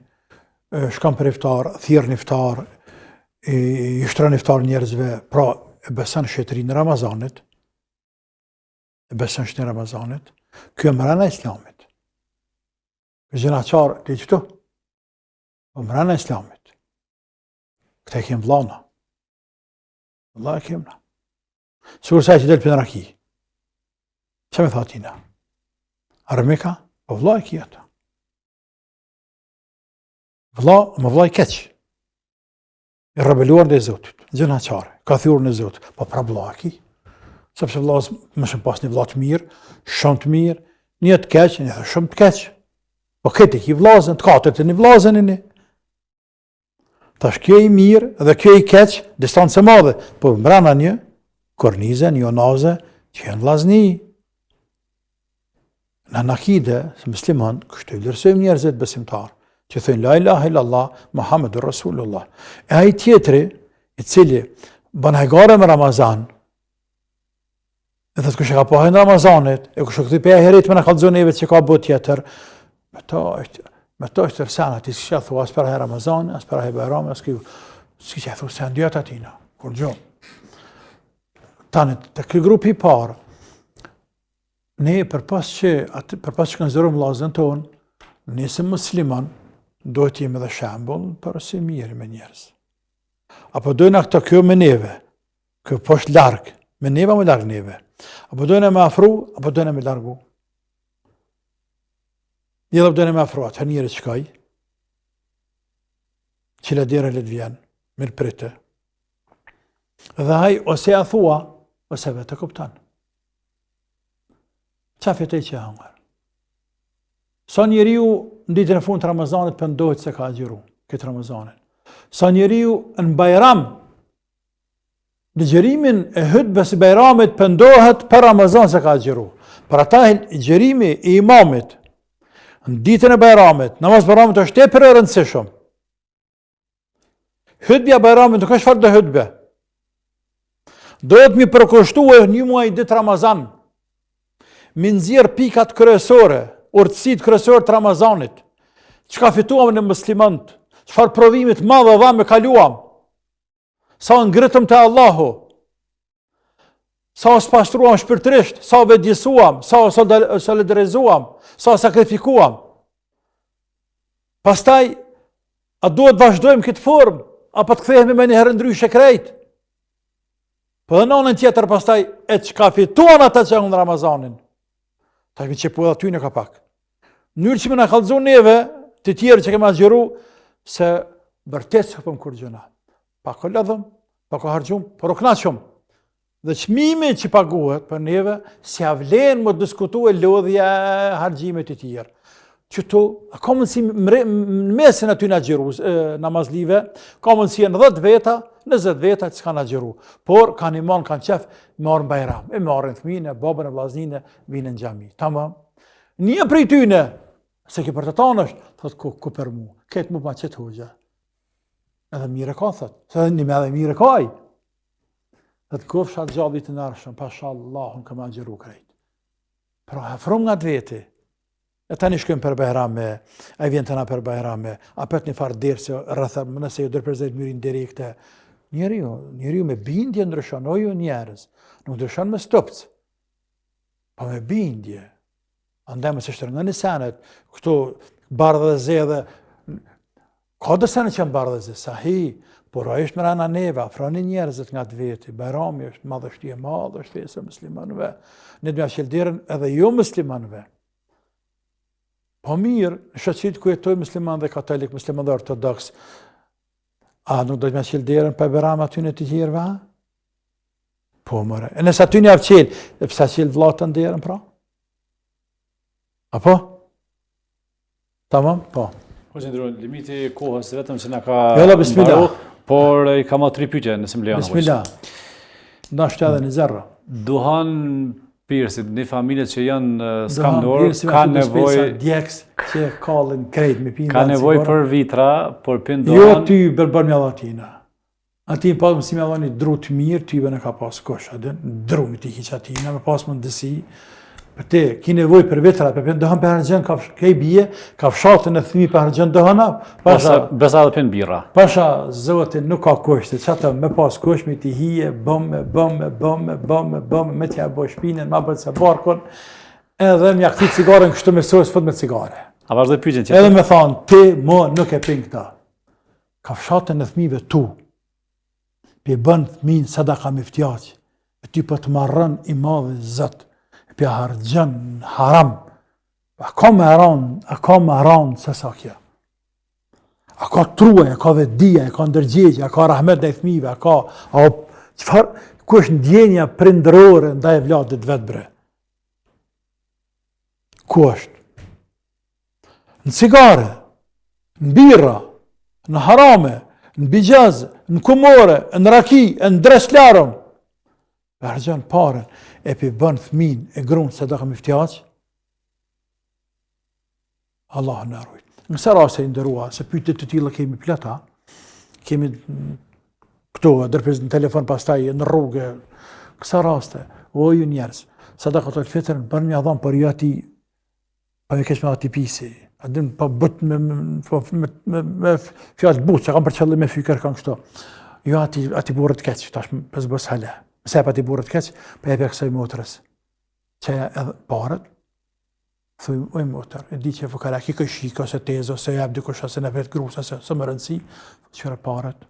shkam për iftar, thirë një iftar, i shtran iftar njerëzve, pra e besen shetëri në Ramazanit, kjo e mërana islamit. Gjëna qarë, le qëtu, o mërana islamit. Këta e kemë vlana. Allah e kemë na. Sigur saj që delë për në raki. Që me thotina? Armika, po vla e kjeta. Më vla i keq. I rebeluar dhe i Zotit. Gjëna qare, ka thurë në Zotit. Po pra vla e ki. Sepse vla më shumë pas një vla të mirë, shumë të mirë, një të keq, një të shumë të keq. Po këtë i ki vlazën, të katër të një vlazën e një. Tash kjo i mirë dhe kjo i keq, distancë e madhe. Po mbrana një, kornize, një onaze, që janë vlazni. Në nakide, se musliman, kështë i lërsojmë njerëzit besimtar, që thënë la ilaha illallah, Muhammedur Rasulullah. E ai tjetri, i cili bën hajgare me Ramazan, e thëtë kështë e ka pohajnë Ramazanit, e kështë e këti peja herit me në kalzoneve që ka bët tjetër, me to është tërsenat, i s'kështë e thua, as për hajë Ramazan, as për hajë Bajram, as s'kështë e thua, se në djetë atina, kur gjohë. Tani, të këj grupi parë, ne përpas që konsiderum vlazën tonë, nëse musliman, do të jemi dhe shambull për si mirë me njerëz. Apo dojnë këto kjo me neve, kjo poshtë largë, me neve me largë neve. Apo dojnë me afru, apo dojnë me largu. Një dhe dojnë me afru, atë njëri që kaj, qila dire le të vjenë, mirë prite. Dhe haj, ose a thua, ose vetë të kuptan. Qa fjetej që hangër? Sa njeriu në ditën e fundit të Ramazanit pëndohet se ka agjeru këtë Ramazanit. Sa njeriu në Bajram, në gjerimin e hutbes së Bajramit pëndohet për Ramazan se ka agjeru. Për ata gjerimi i imamit në ditën e Bajramit, namaz Bajramit është tepër e rëndësishëm. Hutbja Bajramit nuk është farë dhe hutbe. Dohet mi përkushtu e një muaj ditë Ramazan, mi nxjerr pikat kryesore, urtësit kryesore të Ramazanit, që ka fituam në muslimant, çfarë provimit madhe dha me kaluam, sa ngritëm të Allahu, sa spastruam shpirtërisht, sa vedjisuam, sa solidarizuam, sa sakrifikuam. Pastaj, a duhet vazhdojmë këtë formë, apo të kthehemi me një herë ndryshe krejt? Po dhe në anën tjetër pastaj, e që ka fituan ata që në Ramazanin, ta kemi që po edhe ty në ka pak. Njërë që me në kalëzun neve, të tjerë që kemi agjeru, se bërtet që pëmë kur gjëna. Pa ko lëdhëm, pa ko hargjum, por o knaqëm. Dhe qmimi që paguhet për neve, si avlen më diskutu e lodhja hargjimit të tjerë. Qëtu, ka mundësi në mesin aty në agjeru namazlive, ka mundësi në 10 veta, 20 veta që kanë agjeru. Por, kanë iman, kanë qef, marën Bajram. E marën thmine, babën e vlaznine, vinë në gjami. Tamam. Një prej tyne, Se ki për të tanë është, thot ku për mu, ketë mu pa qëtë hoxha. Edhe mire ka, thot, se edhe një me edhe mire ka i. Thot kofsha gjallit të nërshëm, pasha Allahun këma gjëru krejt. Pra hafrum nga të veti, e ta një shkëm për Bajrame, a i vjen të na për Bajrame, a pët një farë dirë se rrëthëm, nëse ju dërpërzejt mirin direkte. Njeri ju me bindje ndryshon, o ju njerës, nuk ndryshon me stopcë, pa me bindje. Andaj më se shtërë nga një senet, këtu bardhe dhe zedhe, ka dhe senet që janë bardhe dhe zedhe, sahi, por a ishtë më rana neve, afroni njerëzit nga të veti, Bajrami është madhështie madhë, është fesë muslimanëve, ne të mja qeldirën edhe jo muslimanëve. Po mirë, në shëqit ku jetoj musliman dhe katolik, musliman dhe ortodoks, a nuk do të mja qeldirën për Bajrami aty në të tjerëve? Po mëre, e nësë aty një avë qelë, e pësa qelë vlatë në derën pra? Apo? Tamam? Po. Po që ndërën, limiti kohës vetëm që nga ka Jalla, bismillah. mbaru, por i ka ma 3 pyetje nëse më lejon. Bismillah. Na është edhe një zerra. Duhan pirsit, një familje që janë skamdor, ka nevoj djeks që kallin krejt me pinë. ka nevoj për vitra, por pinë Jo duhan ty bërë mja dhatina. Ati në pasë më si mja dhani dru të mirë, ty në ka pasë kosh, adin, dru me ti hiqatina, me pasë më ndësi. Për te, ki nevoj për vitrat, për pinë dëhën për hargjën, ka i bje, ka fshatën e thmi për hargjën dëhëna. besa dhe pinë birra. Pasha zotin nuk ka kushte, që atë me pas kusht, me ti hije, bëmë, me t'ja bo shpinën, ma bërë se barkon, edhe m'ja këti cigaren kështu me sojës, fët me cigare. A vazhdoj pyetjen që Edhe me thonë, ti mo nuk e pin këta. Ka fshatën e thmive tu, pi bën thmin sadaka miftjaq, e ty për të marrën i madhe zët, pi hargjën haram, a ka me ranë se sa kjo. A ka truaj, a ka vedia, a ka ndërgjegje, a ka rahmet dhe i thmive, qëfar, ku është ndjenja prindërore ndaj vladit vetë bre? Ku është? Në cigare, në birra, në harame, në bijaz, në kumore, në raki, në dreslarëm. E hargjën paren, e pi bën thmin e grunë se da kam iftjaq, Allah në arrujt. Nëse rase i ndërua, se pyetjet të tilla kemi plata, kemi këtu, dërpes në telefon pastaj, në rrugë, kësa raste, o ju njerës, sadaka të fitrin, bërë një adham, për ju ati, pa me kesh me ati pisi, adin pa bët me fjallë butë, që kam për qëllim me fyker kanë kështu. Jo ati burët keq, tash pësë bës hala. Mëse pa ati burët keq, pa e për kësaj motrës. Që edhe parët, thuj, oj motër, e di që fukara, ki këshika, se tezo, se jab dikush, se në vetë grusa, se më rëndësi, qëre parët,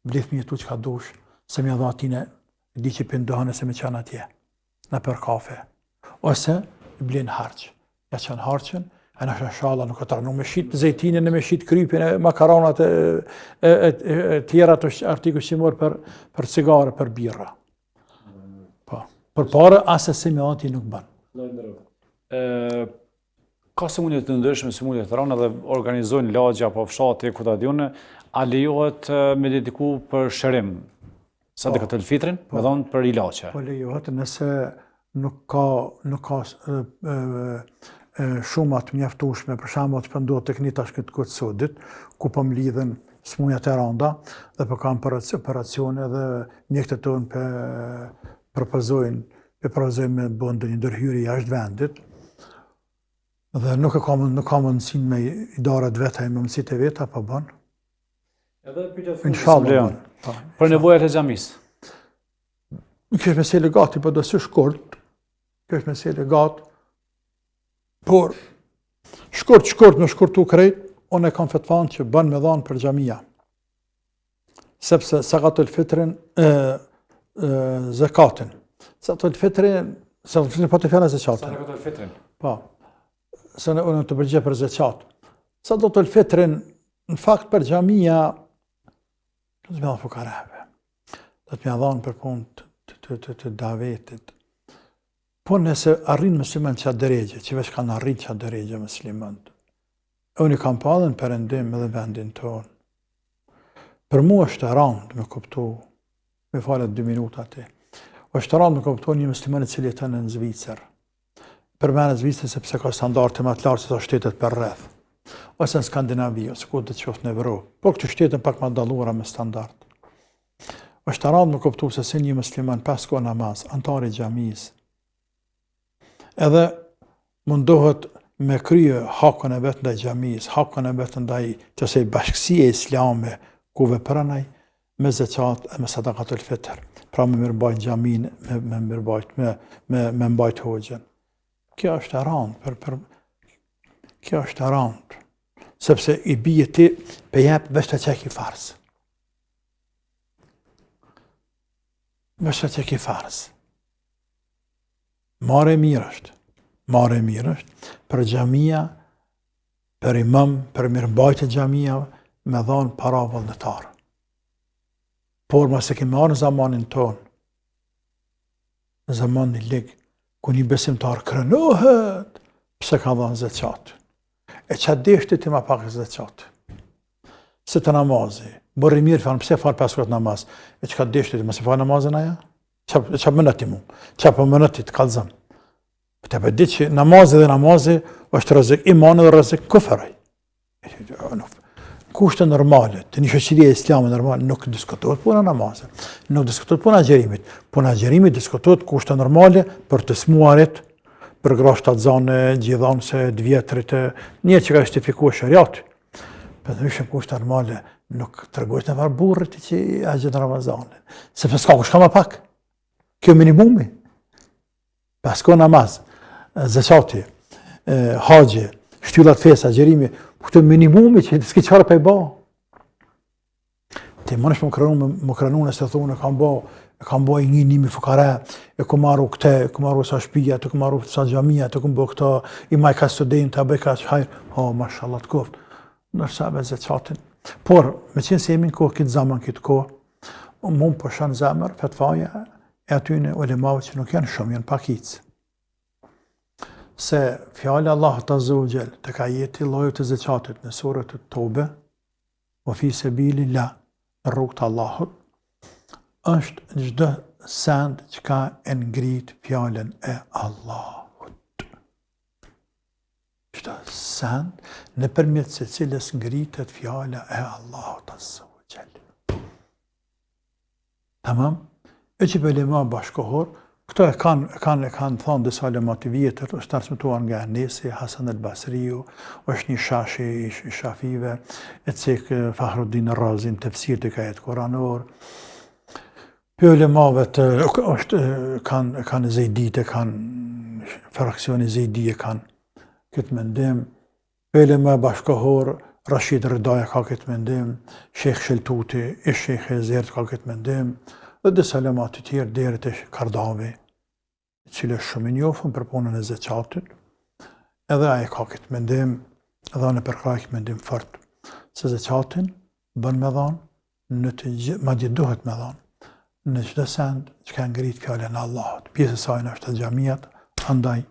blith mi tu që ka dush, se mi adha atine, e di që pëndohane se me qanë atje, në për kafe. Ose, blin harqë. Ja qanë harqën, e në shashala nuk e tërë, nuk me shqit zejtinin, me shqit krypin, e makaronat, e tjera të artikull që morë për cigare, për birra. Për pare, asë se me anti nuk banë. Ka sëmundje të ndryshme, sëmundje të rana dhe organizojnë lagja apo fshati, ku ta diune, a lejohet me dediku për shërim? Sa dhe këtë lëfitrin, me dhonë për ilaçe. Po lejohet nëse nuk ka shumat mjaftueshme, për shembull që pëndohet tek një tash këtë këtë sodit, ku po mlidhen smundjat e randa dhe po kanë operacione dhe mjekët tonë propozojnë me bënë ndonjë ndërhyrje jashtë vendit. Dhe nuk ka mundësinë me idarat veta e me mësit e veta, po bën. Edhe pyetja Inshallah. Për nevojat e xhamisë. Kjo është mesele gati, po do së shkurt. Kjo është mesele gati. Por, shkurt me shkurtu krejt, unë e kam fetvan që bën me dhanë për xhamia. Sepse zakatul fitrin, zakatin. Zakatul fitrin po të fjala zakatin. Zakatul fitrin. Po. Se unë të përgjigj për zakat. Zakatul fitrin, në fakt për xhamia, do të më dhanë fukarave. Do të më dhanë për punë të davetit. Po nëse arrin musliman që dërejgje, që veç kanë arrit që dërejgje muslimant, unë kam padhen përëndim edhe vendin tonë. Për mu është e randë me kuptu, me falet 2 minuta ti, është e randë me kuptu një musliman i cili jeton në Zvicër. përmenet Zvicrën sepse ka standarde më të lartë se sa shtetet për rreth, ose në Skandinavi, ose ku do të qoftë në Evropë, por këto shtete pak më dalluara me standard. Është rëndë me kuptu se si një musliman 5 kohë namaz, antar i xhamisë, edhe mundohet me krye hakun e vet ndaj xhamisë, hakun e vet ndaj kësaj bashkësie islame ku vepron ai me zeqat e me sadakatul fitr. Pra me mirëmbajt xhamin, me mirëmbajt me mbajt hoxhën. Kjo është e rëndë, kjo është e rëndë, sepse i bie ti pe jep veç të çeki farz. Veç të çeki farz. Marrë mirë është për xhamia, për imam, për mirëmbajtje xhamia me dhon para vullnetar. Por ma se kemi marrë në zamanin tonë, në zamanin e ligë, ku një besimtar krenohet, pse ka dhënë zeqat. E qatë deshti ti ma pak zeqat. Se të namazi, bërri mirë fanë, pse falë 5 kohë namaz, e që ka deshti ti, ma se falë namazin aja? Qa mënët i mu, qa për mënët i të kalzëm. Për të për ditë që namazi është rëzik imani dhe rëzik kufëraj. Kushte normale, të një shoqërie islame normale, nuk diskutohet puna namazit, nuk diskutohet puna agjerimit. Puna agjerimit diskutohet kushte normale për të smuarit, për grashtat zane, gjithanse, dvjetrit, një që ka justifikuar shariati. Për të vishëm kushte normale, nuk të rëgojsh në varë burrit që agjet në Ramazanin. Sepse s'ka kush ka ma pak. Kjo minimumi. Pasko namaz, zeqati, haqje, shtyllat fesa, agjerimi, këtë minimumi që s'ki qarë pa i ba. Ti mënesh më krenu nëse thunë e kam ba i një fukare, e ku marru këte, e ku marru sa shpija, e ku marru sa gjamia, e ku mbo këta, i maj ka student, e bëj ka që hajrë, mashallah të koftë, nërsa be zeqatin. Por, me qenë se jemi në kohë, këtë zaman, këtë kohë, mund po shanë zemër, fetfaja, e aty në ulemave që nuk janë shumë, janë pakicë. Se fjallë Allah të Azogjel të ka jeti lojët të zeqatit në surët të Tobe, o fi se bili la në rrugë të Allahut, është gjdo send që ka ngrit fjallën e Allahut. Gjdo send në përmjet se cilës ngritet fjallë e Allahut Azogjel. Tamam? E që belema bashkohor, këto e kanë thonë disa ulemat të vjetër, është transmituar nga Nesi, Hasan el-Basriu, është një shashi i shafive, e cek Fahruddin Razi në tefsir të kajet kuranor. Për ulemave kanë zejdite, kanë fraksioni zejdije, kanë këtë mendim. Për ulema bashkohor, Rashid Rëdaja ka këtë mendim, Shekh Sheltuti, Shekh Ezert ka këtë mendim, dhe disa ulemat të tjerë deri të Kardavi, cilë është shumë i njohur për punën e zeqatit, edhe ai ka këtë mendim, edhe në përka këtë mendim fort, se zeqatin bën me dhanë, madje duhet me dhanë, në çdo send që ka ngrit fjallën e Allahut. Pjesë e saj është xhamiat, andaj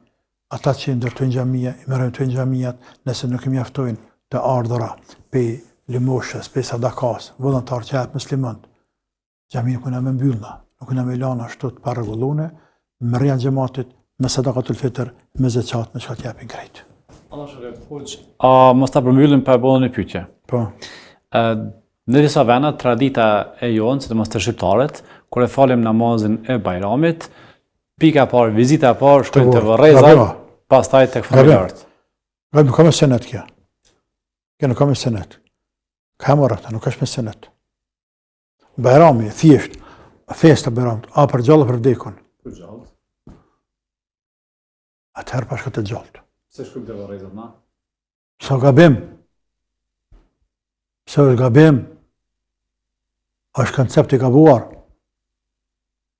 ata që ndërtojnë xhamia, i merrojnë xhamiat, nëse nuk i mjaftojnë të ardhura pe limoshës, pe sadakas, vullnetar që janë muslimanë, xhamia nuk na më mbyllna, nuk na më lënë ashtu të parregullune, me rria xhamatit, me sadakatul fitr, me zeqat, me çka t'japin krejt. Allah shëllet, hoq, a mos ta përmbyllim pa e bëllë një pyetje. Po. Në disa vena, tradita e jonë, si të mos të shqiptarët, kur e falim namazin e Bajramit, pika e parë, vizita e parë, shkojnë të vërrezat, pastaj tek familjarët. Gabim, nuk ka me senet kja. Kja nuk ka me senet. Ka më rëta, nuk është me senet. Bajrami, thjesht, festa Bajramit, a për gjallë për vdekun. Për gjallë? Atëherë pa shkët e gjallët. Se shkojnë të vërrezat, na? Sa gabim. Se është gabim, është koncept i gabuar.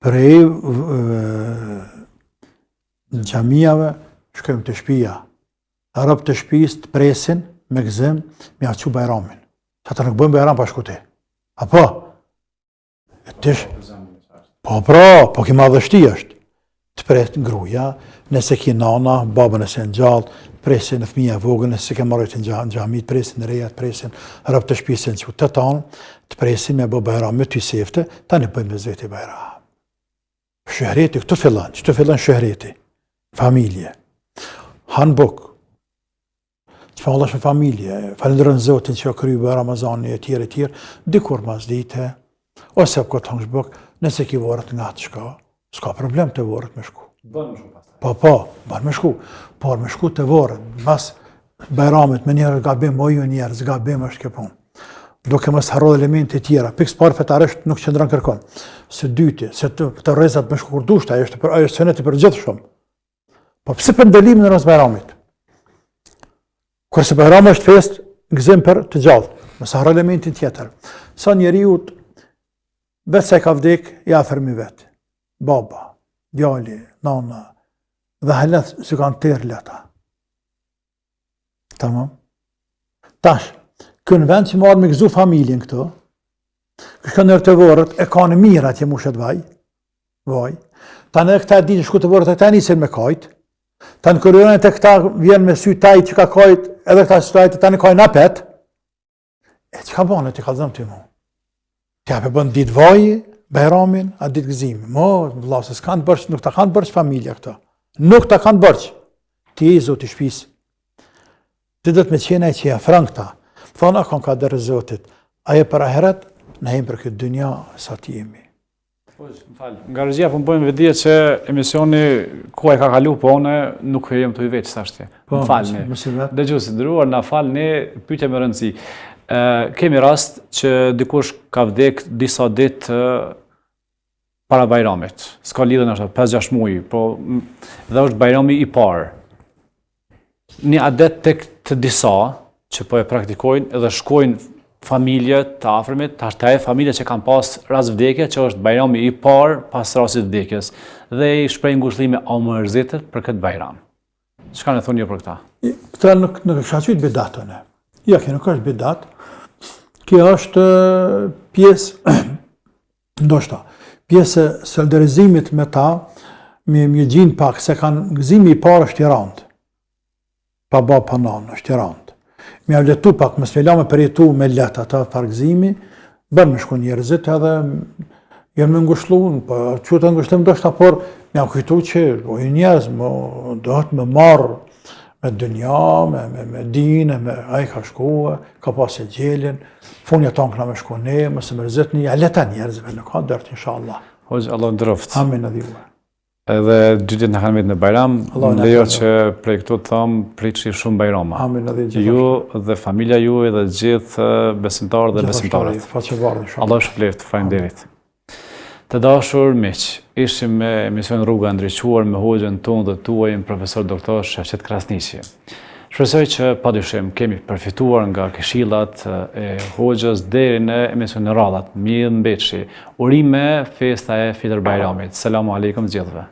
Prej në xhamijave shkojmë të shtëpia. Arab të shtëpisë të presin me gëzim me aqu Bajramin. Ata nuk bëjmë Bajram pa shkuti. Apo? Tish? Po ki madhështi është. Të pret ngruja, nëse ki nana, babën e se në gjallë, presin në fëmija vogën, nëse ke marrojt në xhamit, presin në rejat, presin rëb të shpisin që të tanë, të presin me bë Bajram me ty sefte, ta në bëjmë me zveti Bajram. Shëhreti, këtu fillan shëhreti, familje. hanë buk, që fallash me familje, falenderën Zotin që kryu bë Ramazani e tjerë, dikur mas dite, ose për këtë hangsh buk, nëse ki vorët nga të shka, s'ka problem të vorët me shku. Bën më shumë pastaj. Bën me shku, por me shku të vorët, mas Bajramit me njerë gabim, o ju njerës, gabim është kjo punë. Duke mos harro elemente tjera, pikës parë fetarisht nuk qëndron kërkon. Së dyti, se të rrezat me shku kur dusht, ajo është sunet i përgjithshëm. Po pse për ndalimin e Bajramit? Kurse Bajrami është fest gëzim për të gjallë, mos harro elementin tjetër. Sa njeriu vetë se ka vdek, ja afërmi vetë. Baba, djali, nana, dhe halet si kanë tërë leta. Tamam. Tash, kënë vend që marrë me gëzu familjen këto, kështë nërë të vorët, e ka në mirë atje mushet vaj, ta në këta di që shku të vorët e këta njësën me kajt, ta në kërëjonet e këta vjen me sy taj që ka kajt, edhe këta sy taj ta në kajt në apet, e që ka banë të kalëzëm të mu? Tja për bënë ditë vaj, Bajramin, a ditë gëzimi. Vëllau, se s'kanë bërç, nuk ta kanë bërç familja këta. Nuk ta kanë bërç. Ti e Zoti shpisë. Ti do të me qenaj që ja frën këta. Thonë, akon ka dërë Zotit. Aje për ahiret, në jemi për këtë dynja sa ti jemi. Nga regjia po më bëjmë vedije që emisioni ku e ka kalu po one nuk jem të i veç, sashtje. Më falni. Dëgjuesi nderuar, na falni, pyetje me rëndësi. Kemi rast që dikush ka vdek disa ditë para Bajramit. S'ka lidhje në 5-6 muaj, po dhe është Bajrami i parë. Një adet tek të disa që po e praktikojnë edhe shkojnë familje të afërmit, tash të familje që kanë pas rast vdekje, që është Bajrami i parë pas rastit vdekjes, dhe i shpreh ngushëllime o mërzitet për këtë Bajram. Çka ne thoni ju për këtë? Këta nuk është qytë bidatën e. Ja, kjo nuk është bidat. Kjo është pjesë, ndoshta, pjesë e solidarizimit me ta, me gjinë pak, se kanë gëzimi i parë është i randë. Pa baba, pa nanë, është i randë. Me avletu pak, më smela me përjetu me letë ata pargëzimi, bërë me shku njerëzit edhe jenë me ngushlu, po që të ngushlim ndoshta, por me jam kujtu që o i njerëz, dohet me marë me dënja, me dine, me aji ka shku, ka pas e gjelin, funja tonë këna me shku ne, mëse me rëzit një, aleta njerëzve, nuk ka dërt, inshallah. Hoxh, Allah ndroft. Amin edhe juve. Edhe dytjet në kanë në Bajram, më lejo që prej këtu të thamë pritshi shumë Bajrama. Amin edhe gjithë. Ju dhe familja ju dhe gjithë besimtarë dhe besimtarët. Allah shpëleft, faleminderit. Të dashur miq, ishim me emision Rruga e Ndriçuar me hoxhën tonë dhe tuajin profesor doktor Shefqet Krasniqi. Shpresoj që padyshim kemi përfituar nga këshillat e hoxhës deri në emisionin radhat. Mirë mbetshi. Urime festa e Fitër Bajramit. Selamu alaikum gjithëve.